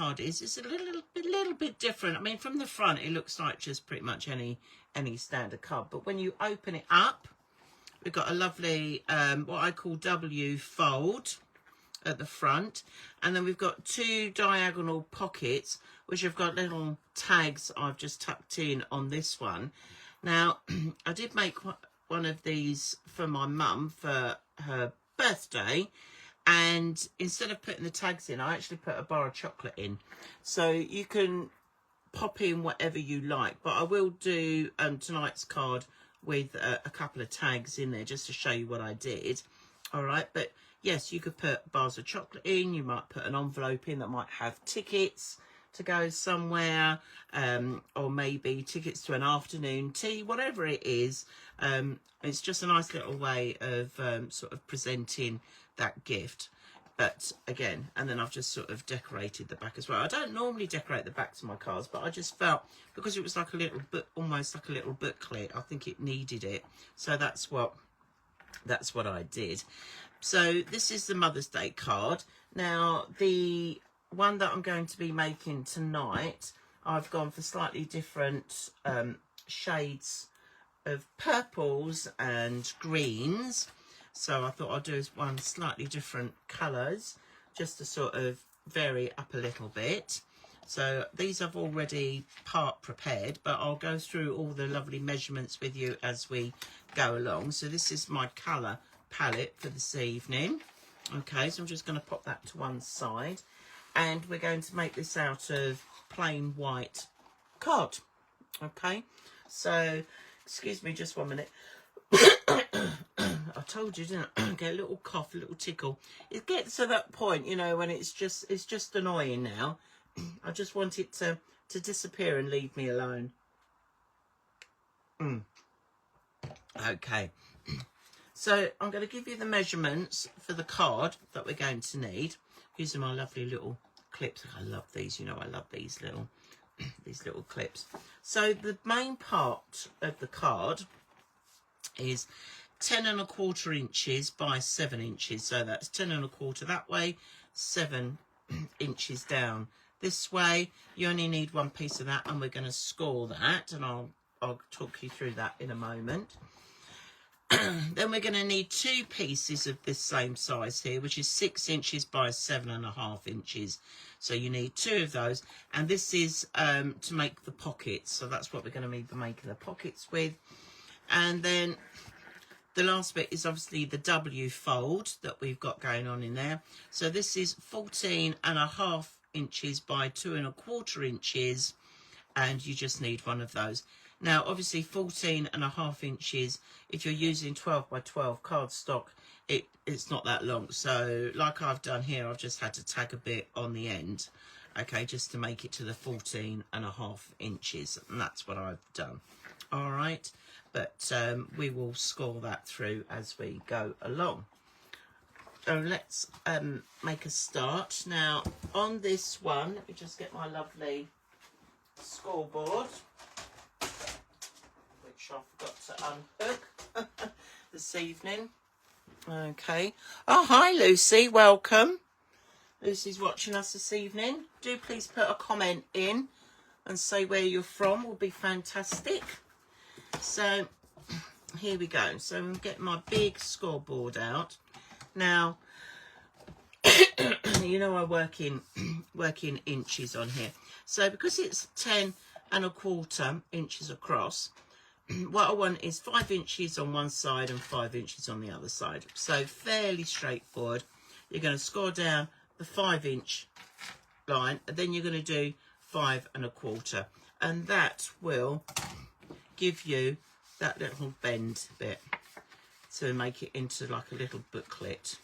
card is, it's a little bit different. I mean, from the front, it looks like just pretty much any standard card. But when you open it up, we've got a lovely, what I call W fold at the front. And then we've got 2 diagonal pockets, which have got little tags I've just tucked in on this one. Now, I did make one of these for my mum for her birthday. And instead of putting the tags in, I actually put a bar of chocolate in. So you can pop in whatever you like. But I will do tonight's card with a couple of tags in there just to show you what I did. All right. But yes, you could put bars of chocolate in. You might put an envelope in that might have tickets to go somewhere. Or maybe tickets to an afternoon tea, whatever it is. It's just a nice little way of sort of presenting that gift. But again, and then I've just sort of decorated the back as well. I don't normally decorate the backs of my cards, but I just felt because it was like a little book, almost like a little booklet, I think it needed it. So that's what I did. So this is the Mother's Day card. Now the one that I'm going to be making tonight, I've gone for slightly different shades of purples and greens. So I thought I'd do one slightly different colours just to sort of vary up a little bit. So these I've already part prepared, but I'll go through all the lovely measurements with you as we go along. So this is my colour palette for this evening. Okay, so I'm just going to pop that to one side. And we're going to make this out of plain white card. Okay, so excuse me just 1 minute. I told you, didn't I? Get a little cough, a little tickle. It gets to that point, you know, when it's just annoying now. I just want it to disappear and leave me alone. Okay. So I'm going to give you the measurements for the card that we're going to need using my lovely little clips. I love these, you know, I love these little clips. So the main part of the card is 10 1/4 inches by 7 inches. So that's 10 1/4 that way, 7 inches down this way. You only need one piece of that, and we're going to score that, and I'll talk you through that in a moment. Then we're going to need 2 pieces of this same size here, which is 6 inches by 7.5 inches. So you need 2 of those, and this is to make the pockets. So that's what we're going to be making the pockets with. And then the last bit is obviously the W fold that we've got going on in there. So this is 14.5 inches by 2 1/4 inches, and you just need one of those. Now, obviously 14.5 inches, if you're using 12 by 12 cardstock, it's not that long. So like I've done here, I've just had to tag a bit on the end, okay, just to make it to the 14.5 inches. And that's what I've done. All right. But we will score that through as we go along. So let's make a start. Now, on this one, let me just get my lovely scoreboard, which I forgot to unhook this evening. Okay. Oh, hi, Lucy. Welcome. Lucy's watching us this evening. Do please put a comment in and say where you're from. Will be fantastic. So here we go. So I'm getting my big scoreboard out. Now, you know I work in inches on here. So because it's 10 1/4 inches across, what I want is 5 inches on one side and 5 inches on the other side. So fairly straightforward. You're going to score down the 5-inch line, and then you're going to do 5 1/4, and that will give you that little bend bit to make it into like a little booklet.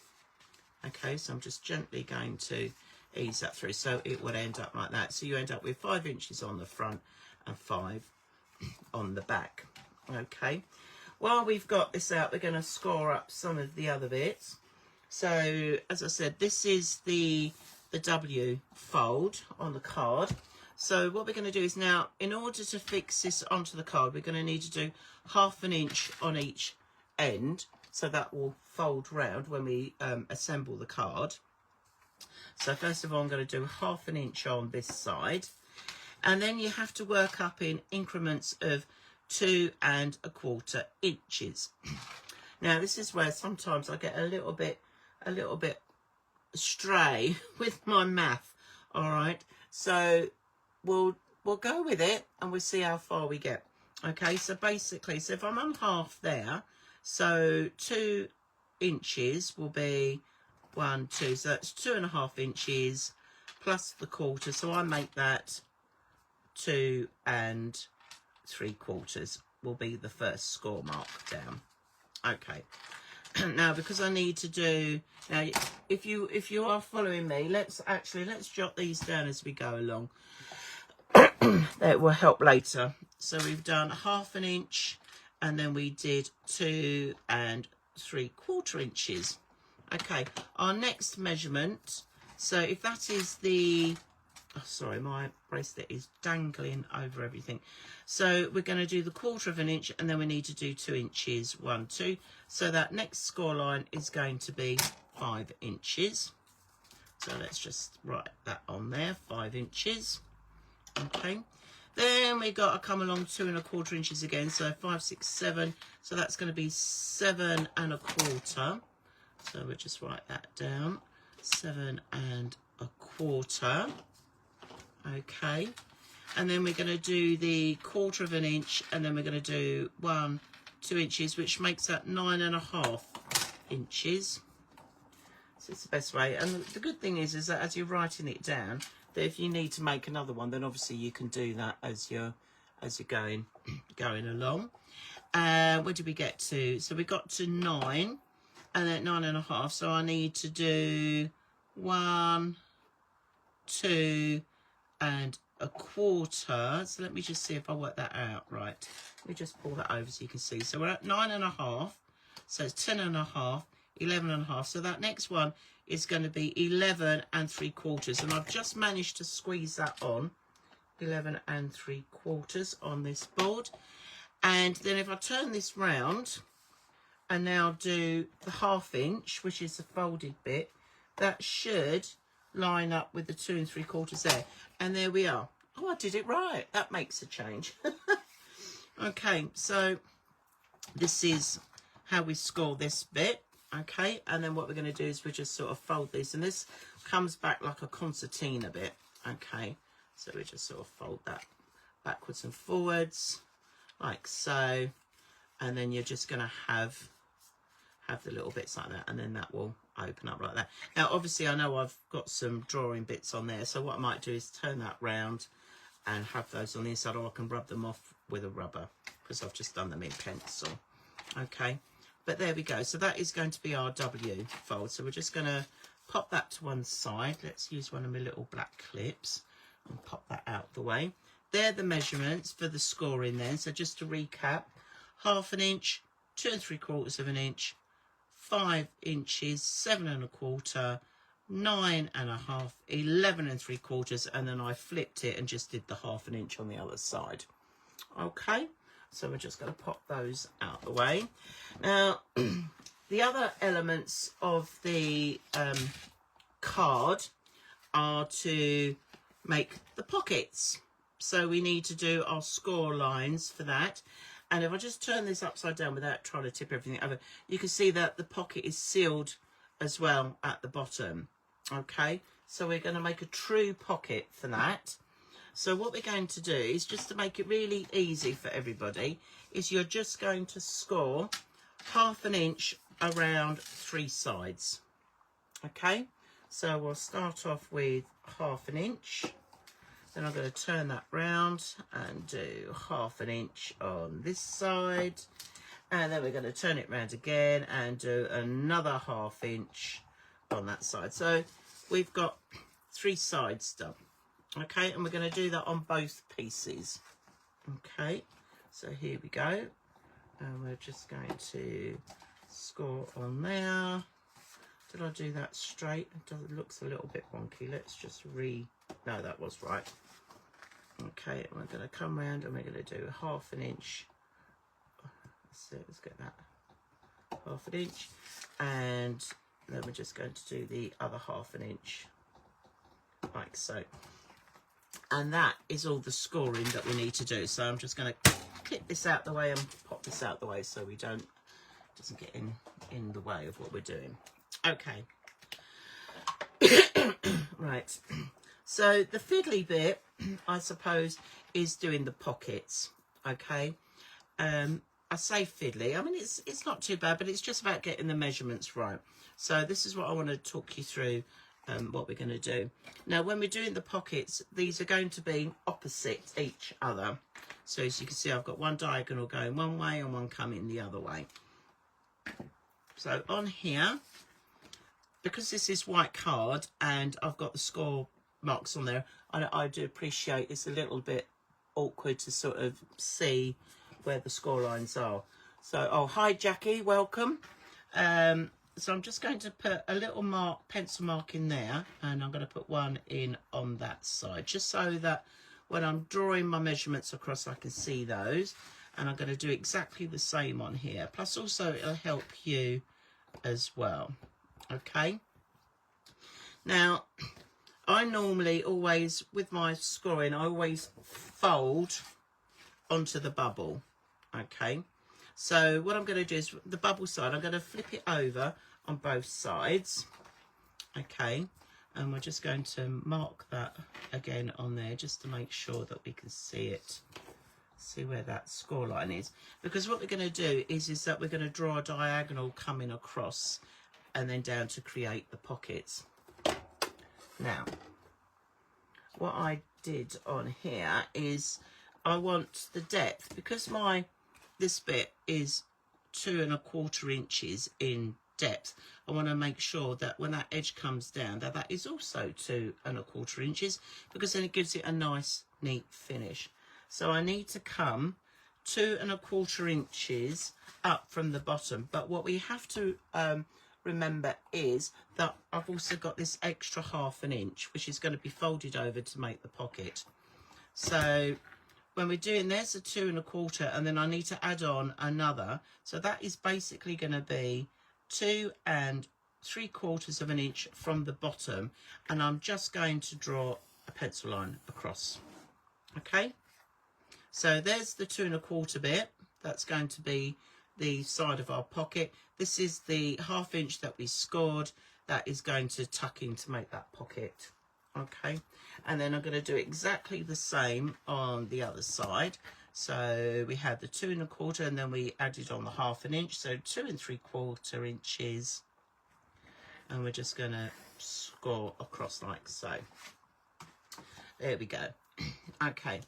Okay, so I'm just gently going to ease that through, so it would end up like that. So you end up with 5 inches on the front and 5 on the back. Okay, while we've got this out, we're going to score up some of the other bits. So as I said, this is the W fold on the card. So what we're going to do is now, in order to fix this onto the card, we're going to need to do 1/2 inch on each end. So that will fold round when we assemble the card. So first of all, I'm going to do 1/2 inch on this side, and then you have to work up in increments of 2 1/4 inches. Now this is where sometimes I get a little bit stray with my math. All right, so we'll go with it and we'll see how far we get. Okay, so basically, so if I'm on half there, so 2 inches will be 1, 2, so that's 2 1/2 inches plus the 1/4, so I make that 2 3/4 will be the first score mark down. Okay. Now, because I need to do, now if you are following me, let's jot these down as we go along. That will help later. So we've done 1/2 inch, and then we did 2 3/4 inches. Okay, our next measurement, so if that is the, oh sorry, my bracelet is dangling over everything. So we're going to do the 1/4 inch, and then we need to do 2 inches, 1, 2. So that next score line is going to be 5 inches. So let's just write that on there, 5 inches. Okay, then we got to come along 2 1/4 inches again, so 5, 6, 7. So that's going to be 7 1/4. So we'll just write that down, 7 1/4. Okay, and then we're going to do the 1/4 inch, and then we're going to do 1, 2 inches, which makes that 9 1/2 inches. So it's the best way. And the good thing is that as you're writing it down, that if you need to make another one, then obviously you can do that as you're going along. Where did we get to? So we got to 9, and then 9 1/2. So I need to do 1, 2 1/4. So let me just see if I work that out right. Let me just pull that over so you can see. So we're at 9 1/2. So it's 10 1/2, 11 1/2. So that next one is going to be 11 3/4. And I've just managed to squeeze that on, 11 3/4 on this board. And then if I turn this round and now do the 1/2 inch, which is the folded bit, that should line up with the 2 3/4 there. And there we are. Oh, I did it right. That makes a change. Okay, so this is how we score this bit. Okay, and then what we're going to do is we just sort of fold this, and this comes back like a concertina bit. Okay, so we just sort of fold that backwards and forwards like so, and then you're just going to have the little bits like that, and then that will open up like that. Now obviously I know I've got some drawing bits on there, so what I might do is turn that round and have those on the inside, or I can rub them off with a rubber because I've just done them in pencil. Okay, but there we go. So that is going to be our W fold. So we're just going to pop that to one side. Let's use one of my little black clips and pop that out the way. They're the measurements for the scoring then. So just to recap, 1/2 inch, 2 3/4 inch, 5 inches, 7 1/4, 9 1/2, 11 3/4, and then I flipped it and just did the 1/2 inch on the other side. Okay, so we're just going to pop those out the way. Now, the other elements of the card are to make the pockets. So we need to do our score lines for that. And if I just turn this upside down without trying to tip everything over, you can see that the pocket is sealed as well at the bottom. Okay, so we're going to make a true pocket for that. So what we're going to do is, just to make it really easy for everybody, is you're just going to score 1/2 inch around 3 sides. Okay, so we'll start off with 1/2 inch. Then I'm going to turn that round and do 1/2 inch on this side. And then we're going to turn it round again and do another 1/2 inch on that side. So we've got 3 sides done. Okay, and we're going to do that on both pieces. Okay, so here we go. And we're just going to score on there. Did I do that straight? It looks a little bit wonky. Let's just no, that was right. Okay, and we're going to come round and we're going to do 1/2 inch. Let's get that 1/2 inch, and then we're just going to do the other 1/2 inch like so. And that is all the scoring that we need to do. So I'm just going to clip this out the way and pop this out the way so we doesn't get in the way of what we're doing. Okay. Right. So the fiddly bit, I suppose, is doing the pockets. Okay. I say fiddly. I mean, it's not too bad, but it's just about getting the measurements right. So this is what I want to talk you through. What we're going to do now when we're doing the pockets, these are going to be opposite each other. So as you can see, I've got one diagonal going one way and one coming the other way. So on here, because this is white card and I've got the score marks on there, I do appreciate it's a little bit awkward to sort of see where the score lines are. So, oh, hi Jackie, welcome. So I'm just going to put a little pencil mark in there, and I'm going to put one in on that side, just so that when I'm drawing my measurements across, I can see those. And I'm going to do exactly the same on here. Plus also it'll help you as well. Okay. Now, I normally always, with my scoring, I always fold onto the bubble. Okay. So what I'm going to do is the bubble side, I'm going to flip it over on both sides. Okay. And we're just going to mark that again on there just to make sure that we can see it. See where that score line is. Because what we're going to do is that we're going to draw a diagonal coming across and then down to create the pockets. Now, what I did on here is I want the depth, because this bit is 2 1/4 inches in depth. I want to make sure that when that edge comes down, that is also 2 1/4 inches, because then it gives it a nice, neat finish. So I need to come 2 1/4 inches up from the bottom. But what we have to remember is that I've also got this extra 1/2 inch, which is going to be folded over to make the pocket. So when we're doing, there's a 2 1/4, and then I need to add on another. So that is basically going to be 2 3/4 inch from the bottom, and I'm just going to draw a pencil line across. Okay, so there's the 2 1/4 bit. That's going to be the side of our pocket. This is the 1/2 inch that we scored. That is going to tuck in to make that pocket. Okay, and then I'm going to do exactly the same on the other side. So we had the 2 1/4, and then we added on the 1/2 inch, so 2 3/4 inches, and we're just going to score across like so. There we go. Okay,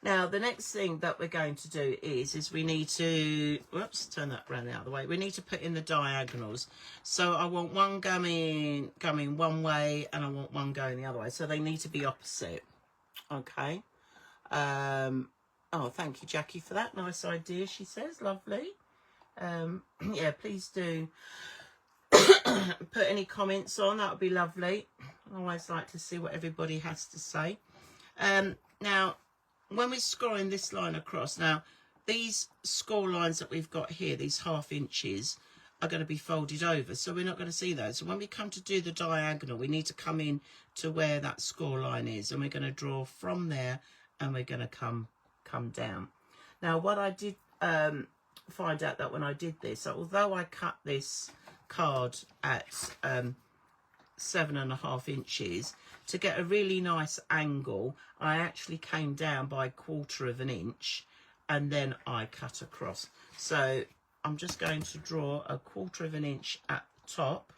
now the next thing that we're going to do is we need to, whoops, turn that around out of the way. We need to put in the diagonals. So I want one going one way, and I want one going the other way. So they need to be opposite. Okay. Oh, thank you, Jackie, for that. Nice idea, she says. Lovely. Yeah, please do put any comments on. That would be lovely. I always like to see what everybody has to say. Now, when we're scoring this line across, now these score lines that we've got here, these 1/2 inches, are going to be folded over, so we're not going to see those. So when we come to do the diagonal, we need to come in to where that score line is, and we're going to draw from there, and we're going to come down. Now, what I did find out that when I did this, although I cut this card at 7 1/2 inches, to get a really nice angle, I actually came down by 1/4 inch, and then I cut across. So I'm just going to draw a 1/4 inch at the top,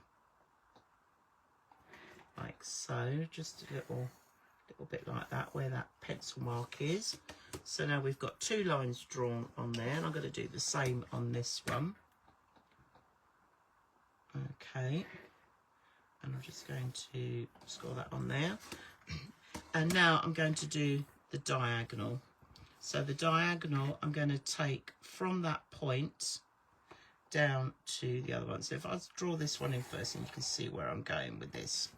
like so, just a little bit like that, where that pencil mark is. So now we've got 2 lines drawn on there, and I'm going to do the same on this one. Okay, and I'm just going to score that on there. And now I'm going to do the diagonal. So the diagonal, I'm going to take from that point down to the other one. So if I draw this one in first, and you can see where I'm going with this.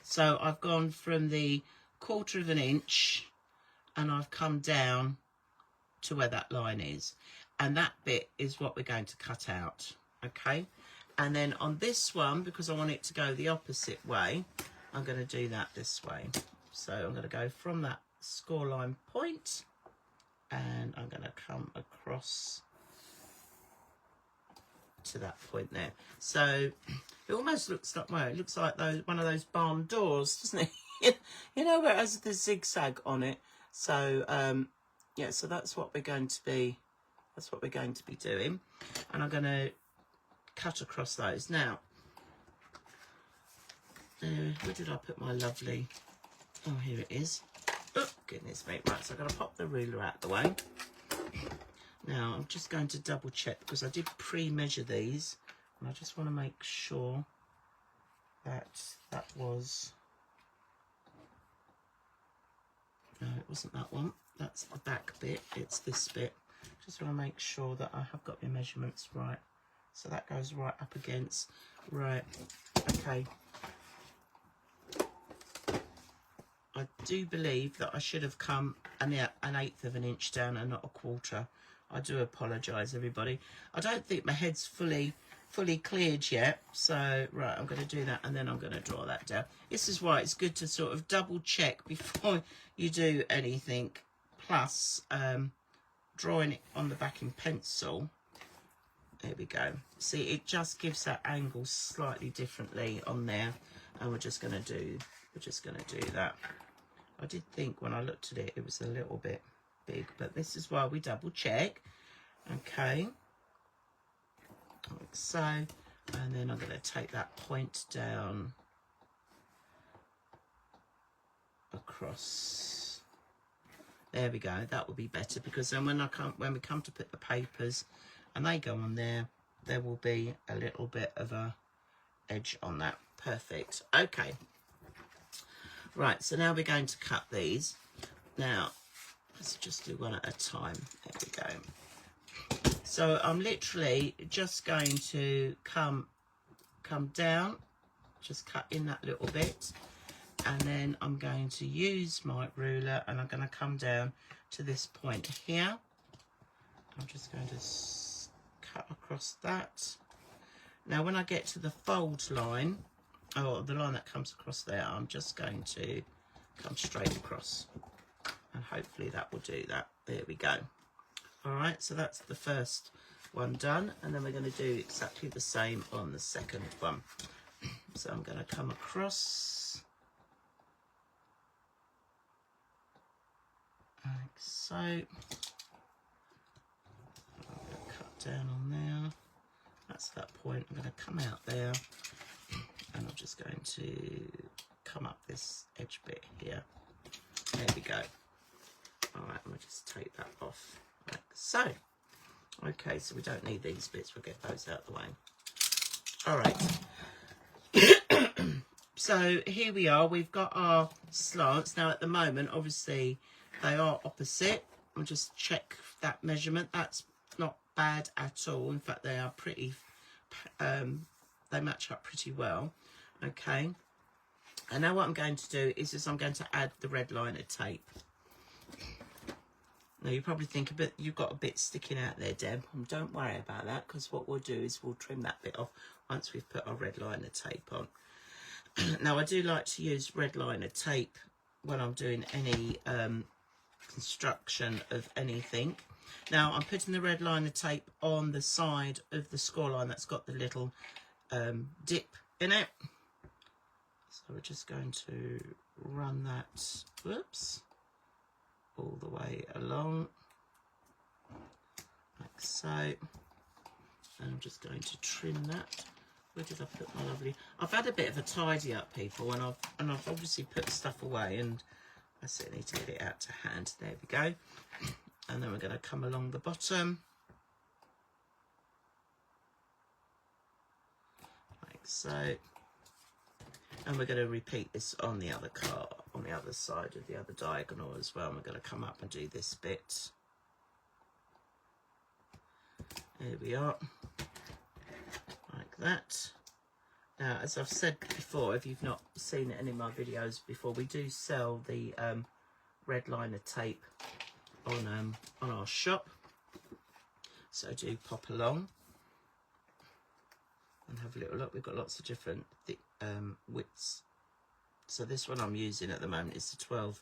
So I've gone from the 1/4 inch, and I've come down to where that line is. And that bit is what we're going to cut out. Okay. And then on this one, because I want it to go the opposite way, I'm going to do that this way. So I'm going to go from that score line point, and I'm going to come across to that point there. So it almost looks like, well, it looks like one of those barn doors, doesn't it? You know, where it has the zigzag on it. So yeah, so that's what we're going to be, doing. And I'm going to cut across those. Now, where did I put my lovely, oh, here it is. Oh, goodness me. Right, so I'm going to pop the ruler out of the way. Now, I'm just going to double check, because I did pre-measure these, and I just want to make sure that that was, no, it wasn't that one. That's the back bit. It's this bit. Just want to make sure that I have got my measurements right. So that goes right up against, right, okay. I do believe that I should have come an 1/8 of an inch down and not a 1/4. I do apologise, everybody. I don't think my head's fully cleared yet. So, right, I'm going to do that, and then I'm going to draw that down. This is why it's good to sort of double check before you do anything. Plus, drawing it on the back in pencil. There we go. See, it just gives that angle slightly differently on there, and we're just going to do that. I did think when I looked at it, it was a little bit big, but this is why we double check. Okay, like so, and then I'm going to take that point down across. There we go. That will be better, because then when we come to put the papers and they go on there, there will be a little bit of a edge on that. Perfect. Okay. Right, so now we're going to cut these. Now, let's just do one at a time. There we go. So I'm literally just going to come down, just cut in that little bit, and then I'm going to use my ruler, and I'm going to come down to this point here. I'm just going to cut across that. Now, when I get to the fold line, or the line that comes across there, I'm just going to come straight across, and hopefully that will do that. There we go. All right, so that's the first one done, and then we're going to do exactly the same on the second one. So I'm going to come across like so. I'm going to cut down on there. That's that point. I'm going to come out there, and I'm just going to come up this edge bit here. There we go. All right, I'm going to just take that off like so. Okay, so we don't need these bits. We'll get those out of the way. All right. So here we are. We've got our slants. Now, at the moment, obviously, they are opposite. I'll just check that measurement. That's not bad at all. In fact, they are pretty... they match up pretty well. Okay, and now what I'm going to do is I'm going to add the red liner tape. Now you probably think you've got a bit sticking out there, Deb. Don't worry about that, because what we'll do is we'll trim that bit off once we've put our red liner tape on. Now I do like to use red liner tape when I'm doing any construction of anything. Now I'm putting the red liner tape on the side of the score line that's got the little dip in it. So we're just going to run that, whoops, all the way along, like so. And I'm just going to trim that. Where did I put my lovely... I've had a bit of a tidy up, people, and I've obviously put stuff away, and I certainly need to get it out to hand. There we go. And then we're going to come along the bottom, like so. And we're going to repeat this on the other card, on the other side of the other diagonal as well. And we're going to come up and do this bit. There we are, like that. Now, as I've said before, if you've not seen any of my videos before, we do sell the red liner tape on our shop. So do pop along and have a little look. We've got lots of different widths So this one I'm using at the moment is the 12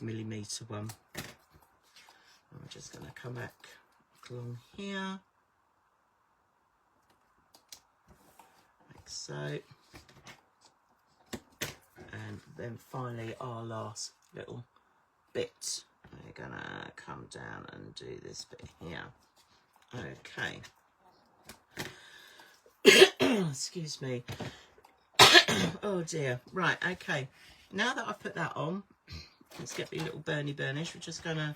millimeter one. I'm just going to come back along here, like so, and then finally our last little bit. We're going to come down and do this bit here. Okay. Excuse me. Oh dear. Right, okay. Now that I've put that on, let's get me a little burnish. We're just going to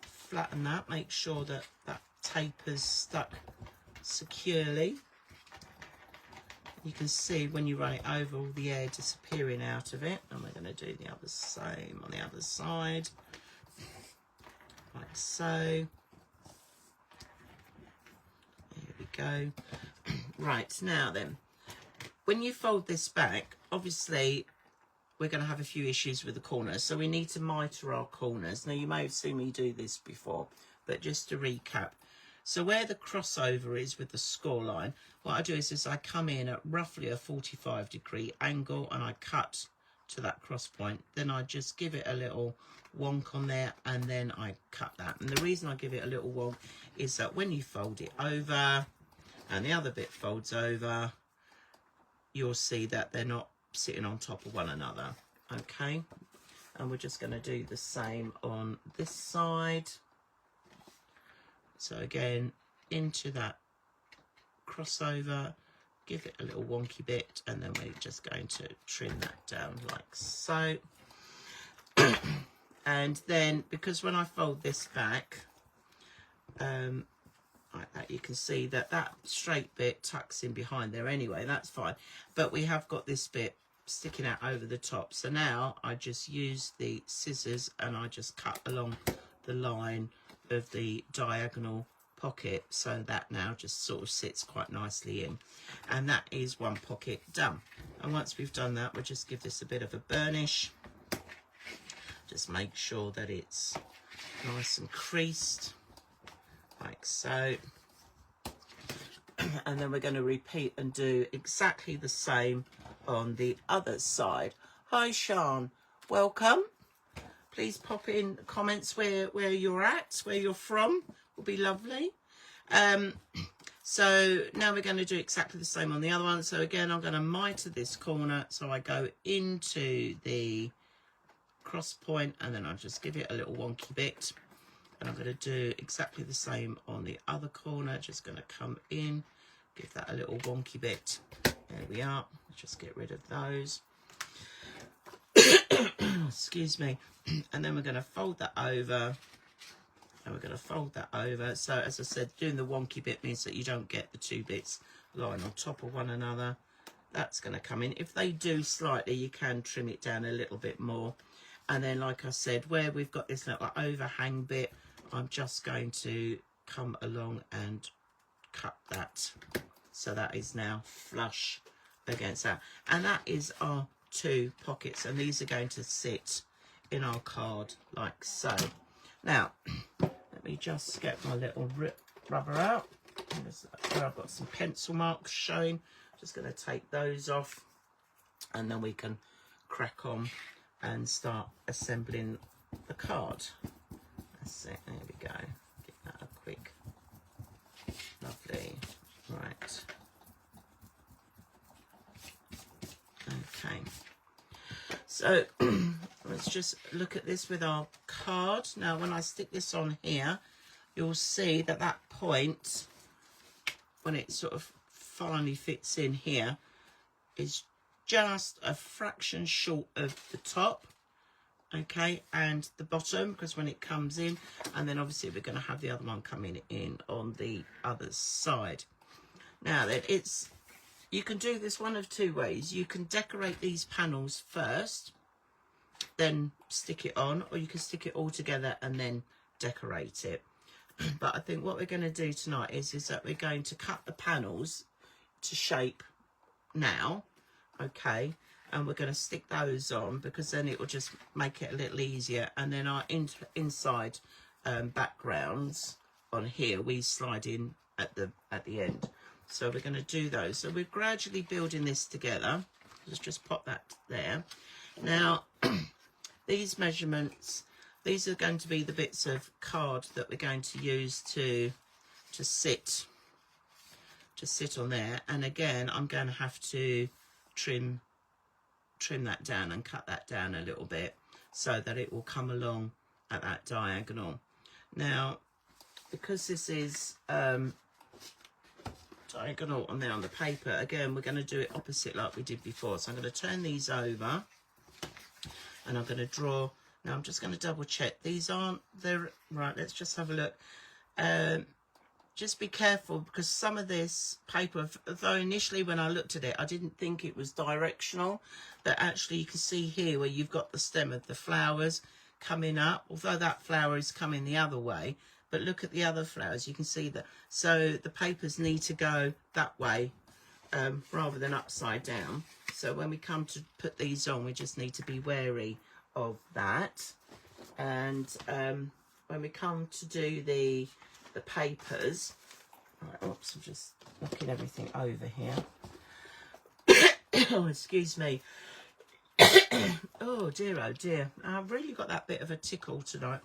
flatten that, make sure that that tape is stuck securely. You can see when you run it over all the air disappearing out of it. And we're going to do the other same on the other side, like so. There we go. Right, now then, when you fold this back, obviously we're going to have a few issues with the corners, so we need to mitre our corners. Now, you may have seen me do this before, but just to recap. So where the crossover is with the score line, what I do is I come in at roughly a 45-degree angle and I cut to that cross point. Then I just give it a little wonk on there and then I cut that. And the reason I give it a little wonk is that when you fold it over and the other bit folds over, you'll see that they're not sitting on top of one another. Okay, and we're just going to do the same on this side. So again, into that crossover, give it a little wonky bit, and then we're just going to trim that down like so. And then, because when I fold this back, like that, you can see that that straight bit tucks in behind there anyway, that's fine. But we have got this bit sticking out over the top. So now I just use the scissors and I just cut along the line of the diagonal pocket, so that now just sort of sits quite nicely in. And that is one pocket done. And once we've done that, we'll just give this a bit of a burnish. Just make sure that it's nice and creased, like so. And then we're going to repeat and do exactly the same on the other side. Hi Sean, welcome. Please pop in comments where you're at, where you're from, will be lovely. So now we're going to do exactly the same on the other one. So again, I'm going to mitre this corner, so I go into the cross point and then I'll just give it a little wonky bit. And I'm going to do exactly the same on the other corner. Just going to come in, give that a little wonky bit. There we are. Just get rid of those. Excuse me. And then we're going to fold that over. And we're going to fold that over. So as I said, doing the wonky bit means that you don't get the two bits lying on top of one another. That's going to come in. If they do slightly, you can trim it down a little bit more. And then, like I said, where we've got this little overhang bit, I'm just going to come along and cut that. So that is now flush against that. And that is our two pockets. And these are going to sit in our card like so. Now, let me just get my little rubber out. Where I've got some pencil marks showing. Just going to take those off. And then we can crack on and start assembling the card. That's it, there we go. Give that a quick, lovely, right. Okay, so let's just look at this with our card. Now when I stick this on here, you'll see that that point, when it sort of finally fits in here, is just a fraction short of the top, okay, and the bottom, because when it comes in, and then obviously we're going to have the other one coming in on the other side. Now then, you can do this one of two ways. You can decorate these panels first, then stick it on, or you can stick it all together and then decorate it. But I think what we're going to do tonight is that we're going to cut the panels to shape now. Okay, and we're going to stick those on because then it will just make it a little easier. And then our inside backgrounds on here, we slide in at the end. So we're going to do those. So we're gradually building this together. Let's just pop that there. Now, these measurements, these are going to be the bits of card that we're going to use to sit on there. And again, I'm going to have to trim that down and cut that down a little bit so that it will come along at that diagonal. Now, because this is diagonal on there on the paper, again, we're going to do it opposite like we did before. So I'm going to turn these over and I'm going to draw. Now I'm just going to double check these aren't there. Right, let's just have a look. Just be careful, because some of this paper, though initially when I looked at it I didn't think it was directional, but actually you can see here where you've got the stem of the flowers coming up, although that flower is coming the other way, but look at the other flowers, you can see that. So the papers need to go that way rather than upside down. So when we come to put these on, we just need to be wary of that. And when we come to do the papers, right, oops, I'm just knocking everything over here. Oh, excuse me. Oh dear, I've really got that bit of a tickle tonight.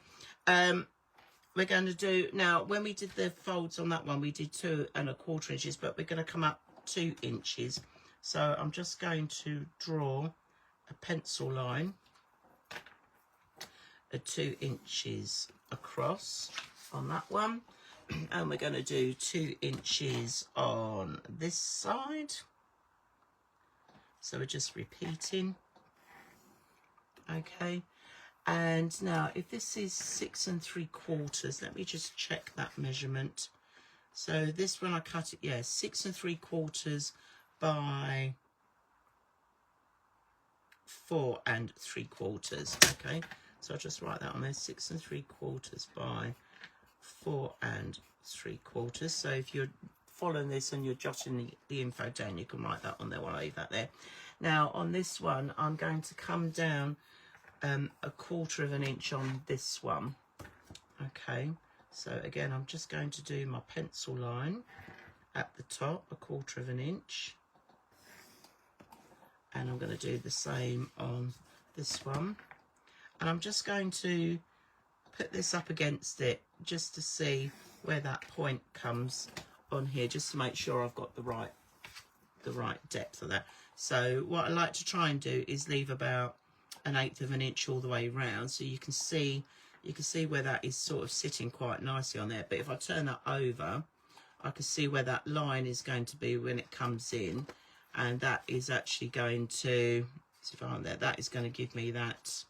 We're going to do, now when we did the folds on that one, we did 2 1/4 inches, but we're going to come up 2 inches. So I'm just going to draw a pencil line at 2 inches across on that one, and we're going to do 2 inches on this side. So we're just repeating. Okay, and now if this is 6 3/4, let me just check that measurement. So this one I cut it, yeah, 6 3/4 by 4 3/4. Okay, so I'll just write that on there, 6 3/4 by 4 3/4. So if you're following this and you're jotting the info down, you can write that on there while I leave that there. Now on this one, I'm going to come down 1/4 inch on this one. Okay, so again, I'm just going to do my pencil line at the top, 1/4 inch, and I'm going to do the same on this one. And I'm just going to put this up against it just to see where that point comes on here, just to make sure I've got the right depth of that. So what I like to try and do is leave about 1/8 inch all the way around, so you can see where that is sort of sitting quite nicely on there. But if I turn that over, I can see where that line is going to be when it comes in, and that is actually going to, so if I'm there, that is going to give me that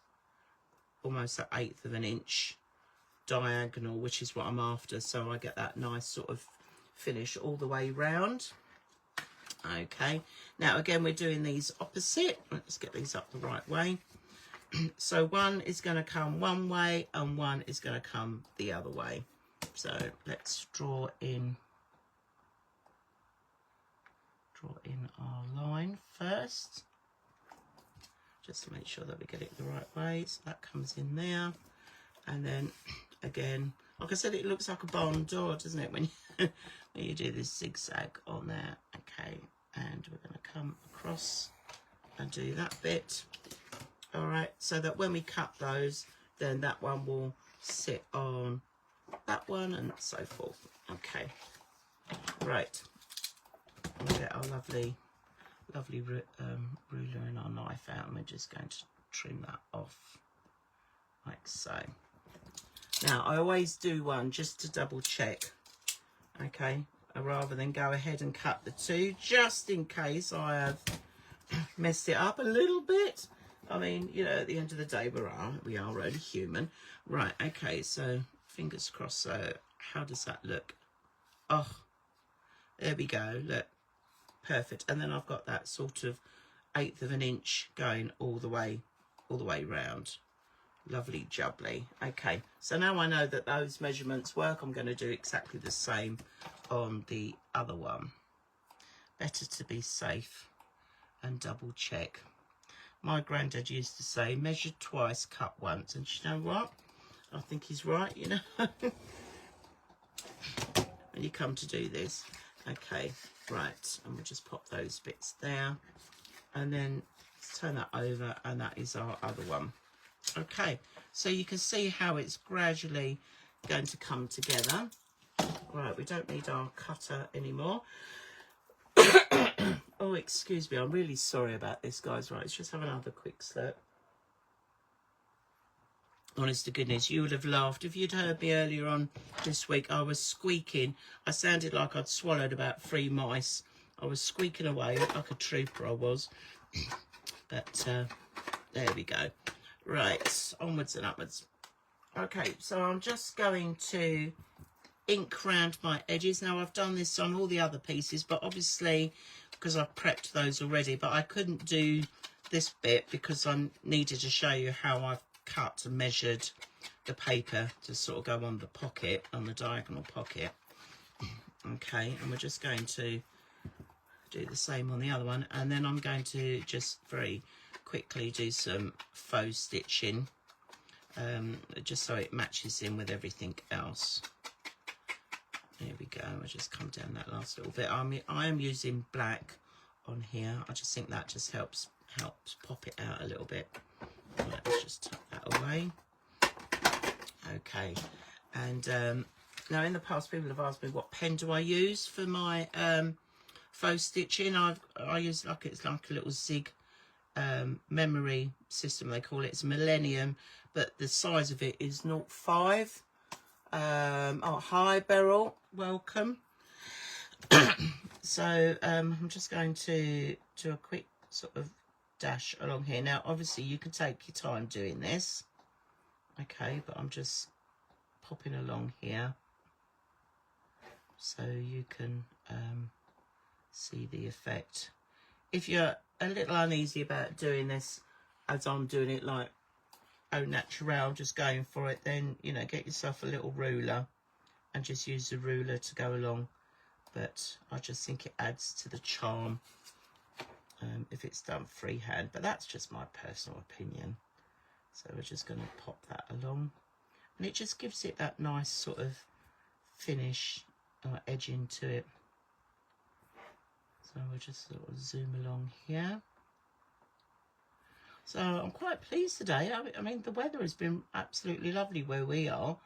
almost 1/8 inch diagonal, which is what I'm after, so I get that nice sort of finish all the way round. Okay, now again, we're doing these opposite. Let's get these up the right way. So one is going to come one way and one is going to come the other way. So let's draw in our line first, just to make sure that we get it the right way. So that comes in there, and then again, like I said, it looks like a barn door, doesn't it, when you do this zigzag on there. Okay, and we're going to come across and do that bit. All right, so that when we cut those, then that one will sit on that one and so forth. Okay, right, we'll get our lovely ruler and our knife out, and we're just going to trim that off like so. Now I always do one just to double check, okay, rather than go ahead and cut the two, just in case I have messed it up a little bit. I mean, you know, at the end of the day, we are only human. Right, okay, so fingers crossed. So how does that look? Oh, there we go, look, perfect. And then I've got that sort of 1/8 inch going all the way round. Lovely jubbly. Okay, so now I know that those measurements work. I'm going to do exactly the same on the other one. Better to be safe and double check. My granddad used to say, measure twice, cut once. And you know what? I think he's right, you know. When you come to do this. Okay, right. And we'll just pop those bits there. and then turn that over, and that is our other one. Okay, so you can see how it's gradually going to come together. Right, we don't need our cutter anymore. Oh, excuse me, I'm really sorry about this, guys. Right, let's just have another quick slurp. Honest to goodness, you would have laughed if you'd heard me earlier on this week. I was squeaking. I sounded like I'd swallowed about 3 mice. I was squeaking away like a trooper, I was. But there we go. Right, onwards and upwards. Okay, so I'm just going to ink round my edges. Now, I've done this on all the other pieces, but obviously, because I've prepped those already, but I couldn't do this bit because I needed to show you how I've cut and measured the paper to sort of go on the pocket, on the diagonal pocket. Okay, and we're just going to do the same on the other one, and then I'm going to just very quickly do some faux stitching, just so it matches in with everything else. There we go. I'll just come down that last little bit. I am using black on here. I just think that just helps pop it out a little bit. Right, let's just tuck that away. Okay, and now in the past people have asked me what pen do I use for my faux stitching. I use it's like a little Zig memory system, they call it. It's Millennium, but the size of it is 0.5. Oh, hi Beryl, welcome. So I'm just going to do a quick sort of dash along here. Now obviously you can take your time doing this, okay, but I'm just popping along here so you can see the effect. If you're a little uneasy about doing this as I'm doing it, like au naturel, just going for it, then you know, get yourself a little ruler and just use the ruler to go along. But I just think it adds to the charm if it's done freehand, but that's just my personal opinion. So we're just going to pop that along, and it just gives it that nice sort of finish, edging to it. So we'll just sort of zoom along here. So I'm quite pleased today. I mean, the weather has been absolutely lovely where we are,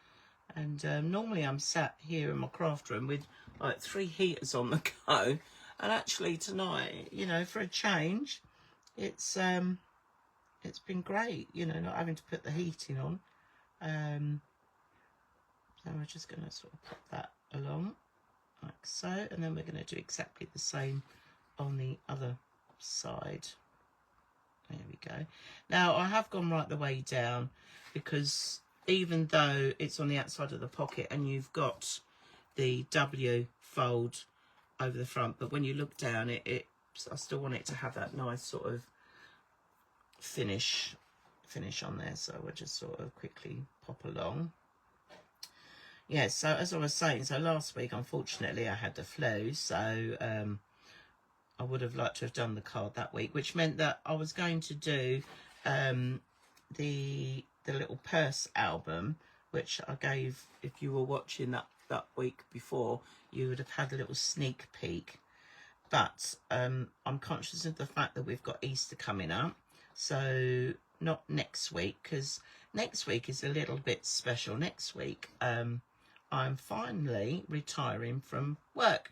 and normally I'm sat here in my craft room with like 3 heaters on the go, and actually tonight, you know, for a change, it's been great, you know, not having to put the heating on. So we're just going to sort of pop that along like so, and then we're going to do exactly the same on the other side. There we go. Now I have gone right the way down, because even though it's on the outside of the pocket and you've got the W fold over the front, but when you look down, I still want it to have that nice sort of finish on there. So we'll just sort of quickly pop along. Yeah, so as I was saying, so last week unfortunately I had the flu, so I would have liked to have done the card that week, which meant that I was going to do the little purse album, which I gave, if you were watching that week before, you would have had a little sneak peek. But I'm conscious of the fact that we've got Easter coming up, so not next week, because next week is a little bit special. Next week I'm finally retiring from work,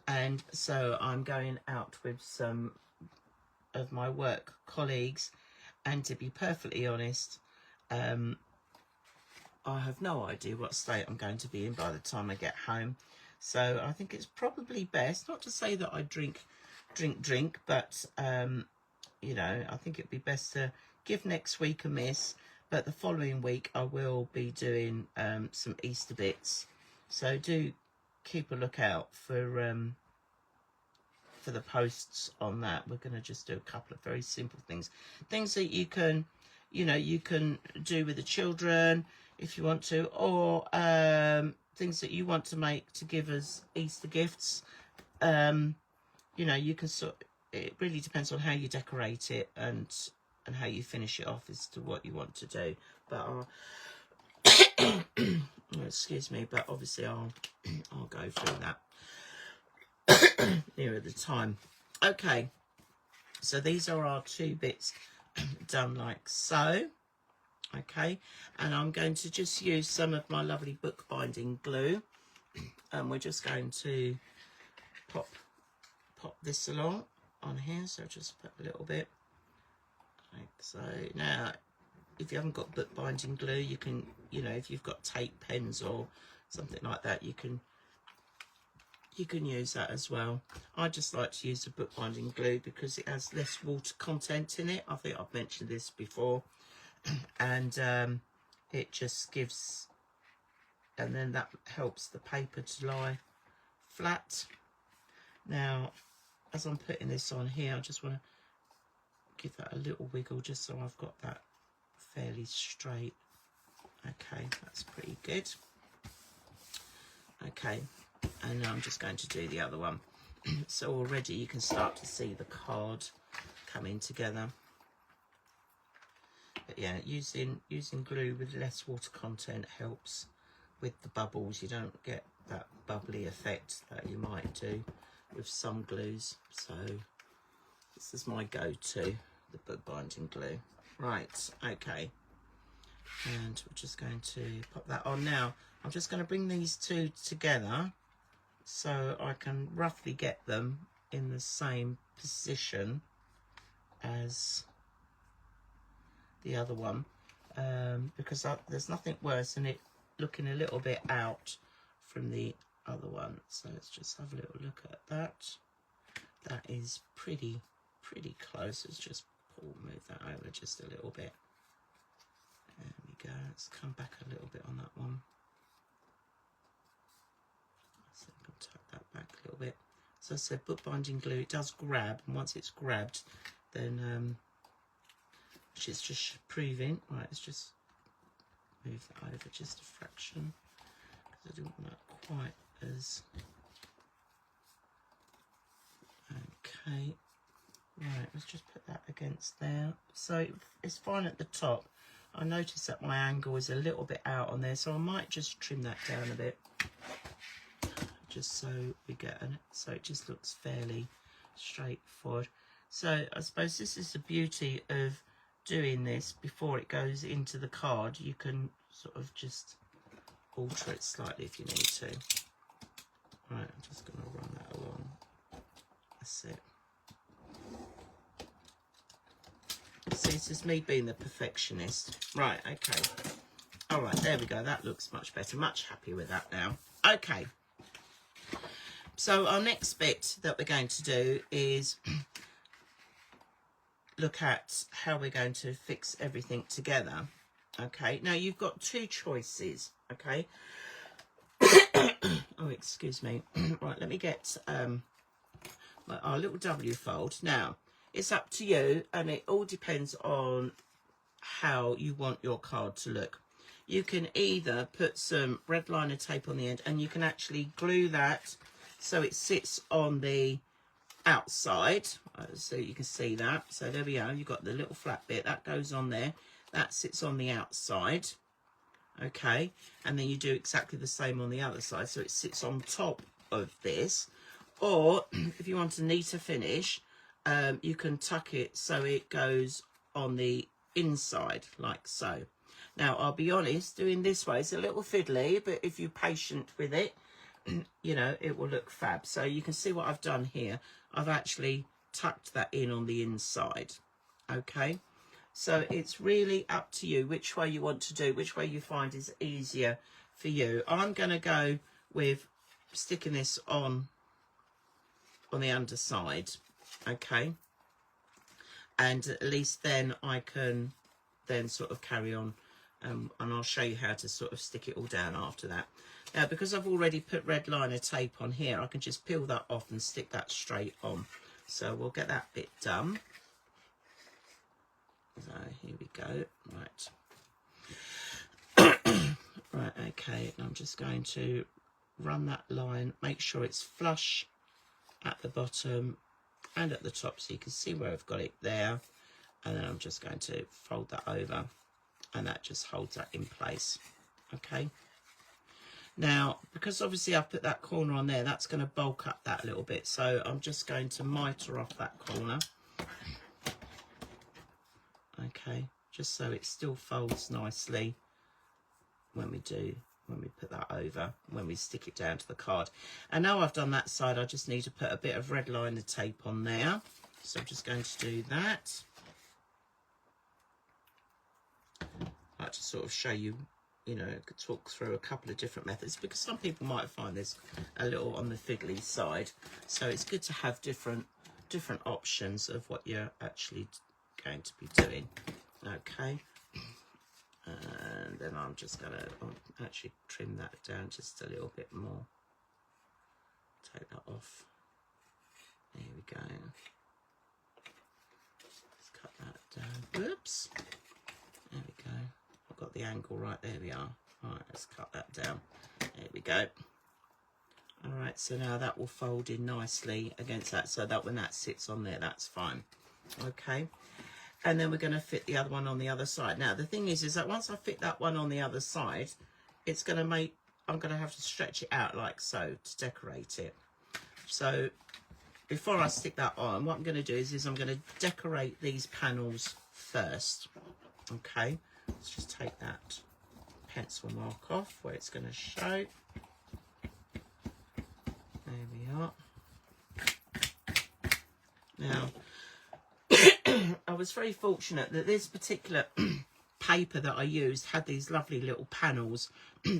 and so I'm going out with some of my work colleagues, and to be perfectly honest, I have no idea what state I'm going to be in by the time I get home. So I think it's probably best, not to say that I drink, but you know, I think it'd be best to give next week a miss. But the following week I will be doing some Easter bits, so do keep a lookout for the posts on that. We're going to just do a couple of very simple things that you can, you know, you can do with the children if you want to, or things that you want to make to give as Easter gifts. You know, you can it really depends on how you decorate it and how you finish it off as to what you want to do. But excuse me, but obviously I'll go through that nearer the time. Okay, So these are our 2 bits done like so. Okay, and I'm going to just use some of my lovely bookbinding glue, and we're just going to pop this along on here. So just put a little bit like so. Now if you haven't got bookbinding glue, you can, you know, if you've got tape pens or something like that, you can use that as well. I just like to use the bookbinding glue because it has less water content in it. I think I've mentioned this before. And it just gives, and then that helps the paper to lie flat. Now as I'm putting this on here, I just want to give that a little wiggle just so I've got that fairly straight. Okay, that's pretty good. Okay, and now I'm just going to do the other one. So already you can start to see the card coming together. But yeah, using glue with less water content helps with the bubbles. You don't get that bubbly effect that you might do with some glues. So this is my go-to, the bookbinding glue. Right, okay. And we're just going to pop that on. Now I'm just going to bring these 2 together so I can roughly get them in the same position as the other one, because there's nothing worse than it looking a little bit out from the other one. So let's just have a little look at that. That is pretty close. Let's just move that over just a little bit. There we go. Let's come back a little bit on that one. I think I'll tuck that back a little bit. So I said bookbinding glue, it does grab, and once it's grabbed, then which is just proving. Right, let's just move that over just a fraction because I don't want that quite as. Okay, right, let's just put that against there. So it's fine at the top. I notice that my angle is a little bit out on there, so I might just trim that down a bit, just so we get it, so it just looks fairly straightforward. So I suppose this is the beauty of doing this before it goes into the card. You can sort of just alter it slightly if you need to. Right, I'm just going to run that along. That's it. See, this is me being the perfectionist. Right, okay. All right, there we go. That looks much better. Much happier with that now. Okay. So our next bit that we're going to do is look at how we're going to fix everything together. Okay, now you've got 2 choices. Okay. Oh, excuse me. Right, let me get our little W fold. Now it's up to you, and it all depends on how you want your card to look. You can either put some red liner tape on the end, and you can actually glue that so it sits on the outside, so you can see that. So there we are, you've got the little flat bit that goes on there, that sits on the outside. Okay, and then you do exactly the same on the other side, so it sits on top of this. Or if you want a neater finish, you can tuck it so it goes on the inside like so. Now I'll be honest, doing this way is a little fiddly, but if you're patient with it, you know, it will look fab. So you can see what I've done here. I've actually tucked that in on the inside. Okay, so it's really up to you which way you want to do, which way you find is easier for you. I'm going to go with sticking this on the underside. Okay, and at least then I can then sort of carry on, and I'll show you how to sort of stick it all down after that. Now, because I've already put red liner tape on here, I can just peel that off and stick that straight on. So we'll get that bit done. So here we go. Right. Right, okay, and I'm just going to run that line, make sure it's flush at the bottom and at the top, so you can see where I've got it there. And then I'm just going to fold that over, and that just holds that in place. Okay. Now, because obviously I've put that corner on there, that's going to bulk up that little bit. So I'm just going to mitre off that corner. Okay, just so it still folds nicely when we put that over, when we stick it down to the card. And now I've done that side, I just need to put a bit of red liner tape on there. So I'm just going to do that. I like to sort of show you, you know, talk through a couple of different methods, because some people might find this a little on the fiddly side. So it's good to have different options of what you're actually going to be doing. Okay. And then I'm just going to actually trim that down just a little bit more. Take that off. There we go. Let's cut that down. Whoops. There we go. I've got the angle right. There we are. All right, let's cut that down. There we go. All right, so now that will fold in nicely against that, so that when that sits on there, that's fine. Okay. And then we're going to fit the other one on the other side. Now, the thing is that once I fit that one on the other side, it's going to make, I'm going to have to stretch it out like so to decorate it. So before I stick that on, what I'm going to do is I'm going to decorate these panels first. Okay, let's just take that pencil mark off where it's going to show. There we are. Now, I was very fortunate that this particular paper that I used had these lovely little panels,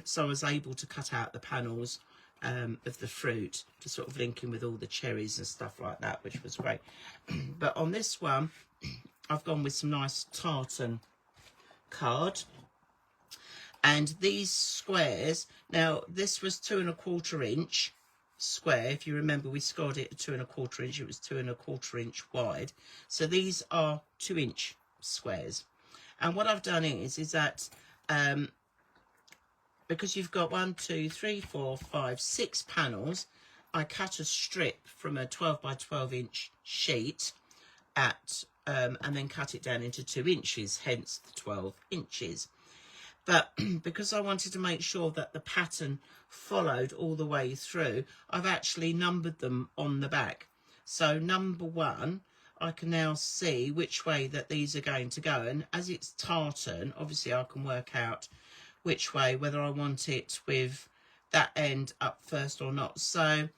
so I was able to cut out the panels of the fruit to sort of link in with all the cherries and stuff like that, which was great. But on this one, I've gone with some nice tartan card, and these squares, now this was 2 1/4 inch square. If you remember, we scored it at 2 1/4 inch. It was 2 1/4 inch wide. So these are 2 inch squares. And what I've done is that because you've got 1, 2, 3, 4, 5, 6 panels, I cut a strip from a 12 by 12 inch sheet at and then cut it down into 2 inches, hence the 12 inches. But because I wanted to make sure that the pattern followed all the way through, I've actually numbered them on the back. So number 1, I can now see which way that these are going to go. And as it's tartan, obviously I can work out which way, whether I want it with that end up first or not. So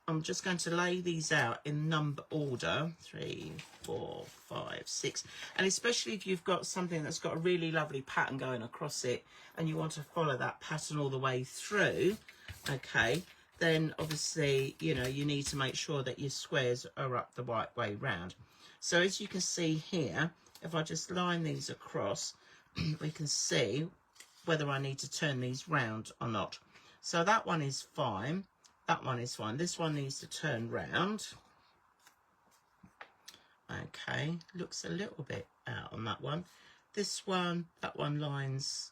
I'm just going to lay these out in number order, 3, 4, 5, 6. And especially if you've got something that's got a really lovely pattern going across it and you want to follow that pattern all the way through, okay, then obviously, you know, you need to make sure that your squares are up the right way round. So as you can see here, if I just line these across, we can see whether I need to turn these round or not. So that one is fine. That one is fine. This one needs to turn round. Okay, looks a little bit out on that one. This one, that one lines,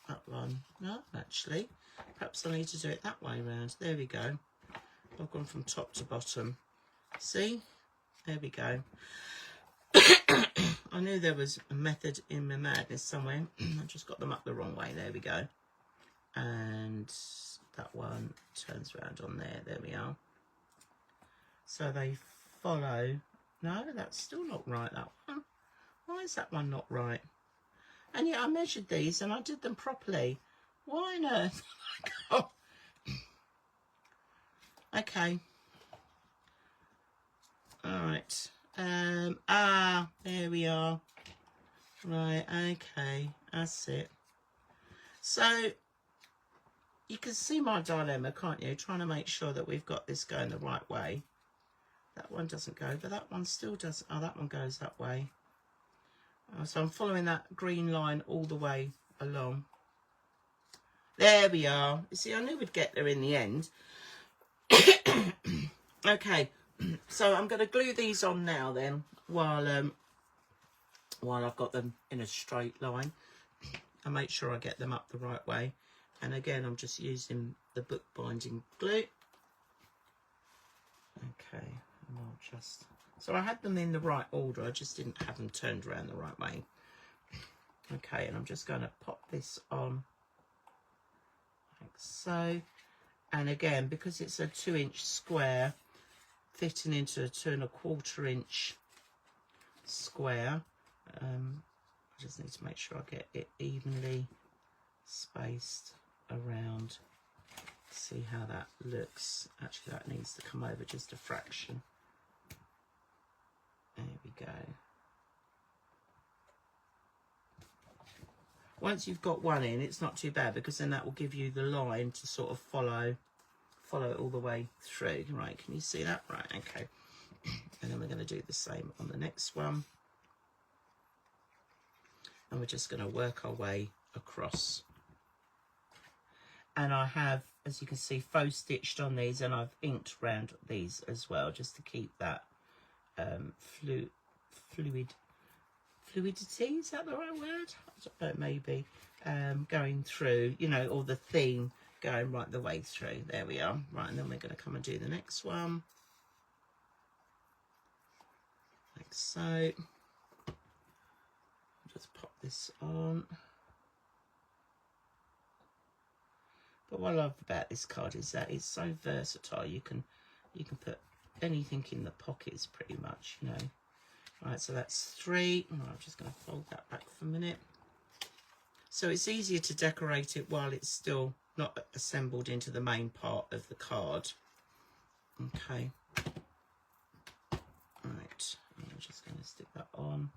that one, no, actually. Perhaps I need to do it that way round. There we go. I've gone from top to bottom. See? There we go. I knew there was a method in my madness somewhere. I just got them up the wrong way. There we go. And that one turns around on there. There we are. So they follow. No, that's still not right, that one. Why is that one not right? And yet I measured these and I did them properly. Why on earth? Oh. Okay. All right. There we are. Right, okay. That's it. So you can see my dilemma, can't you? Trying to make sure that we've got this going the right way. That one doesn't go, but that one still does. Oh, that one goes that way. So I'm following that green line all the way along. There we are. You see, I knew we'd get there in the end. Okay, so I'm going to glue these on now then, while I've got them in a straight line. I make sure I get them up the right way. And again, I'm just using the book binding glue. Okay, and I'll just... So I had them in the right order, I just didn't have them turned around the right way. Okay, and I'm just going to pop this on like so. And again, because it's a 2 inch square, fitting into a 2 1/4 inch square, I just need to make sure I get it evenly spaced around. See how that looks. Actually, that needs to come over just a fraction. There we go. Once you've got one in, it's not too bad, because then that will give you the line to sort of follow it all the way through. Right, can you see that? Right, okay. And then we're going to do the same on the next one. And we're just going to work our way across. And I have, as you can see, faux stitched on these, and I've inked round these as well, just to keep that fluidity, is that the right word? I don't know, maybe going through, you know, or the theme going right the way through. There we are. Right, and then we're going to come and do the next one, like so. Just pop this on. But what I love about this card is that it's so versatile. You can put anything in the pockets pretty much, you know. Right, so that's 3. Oh, I'm just going to fold that back for a minute. So it's easier to decorate it while it's still not assembled into the main part of the card. Okay. Right, I'm just going to stick that on.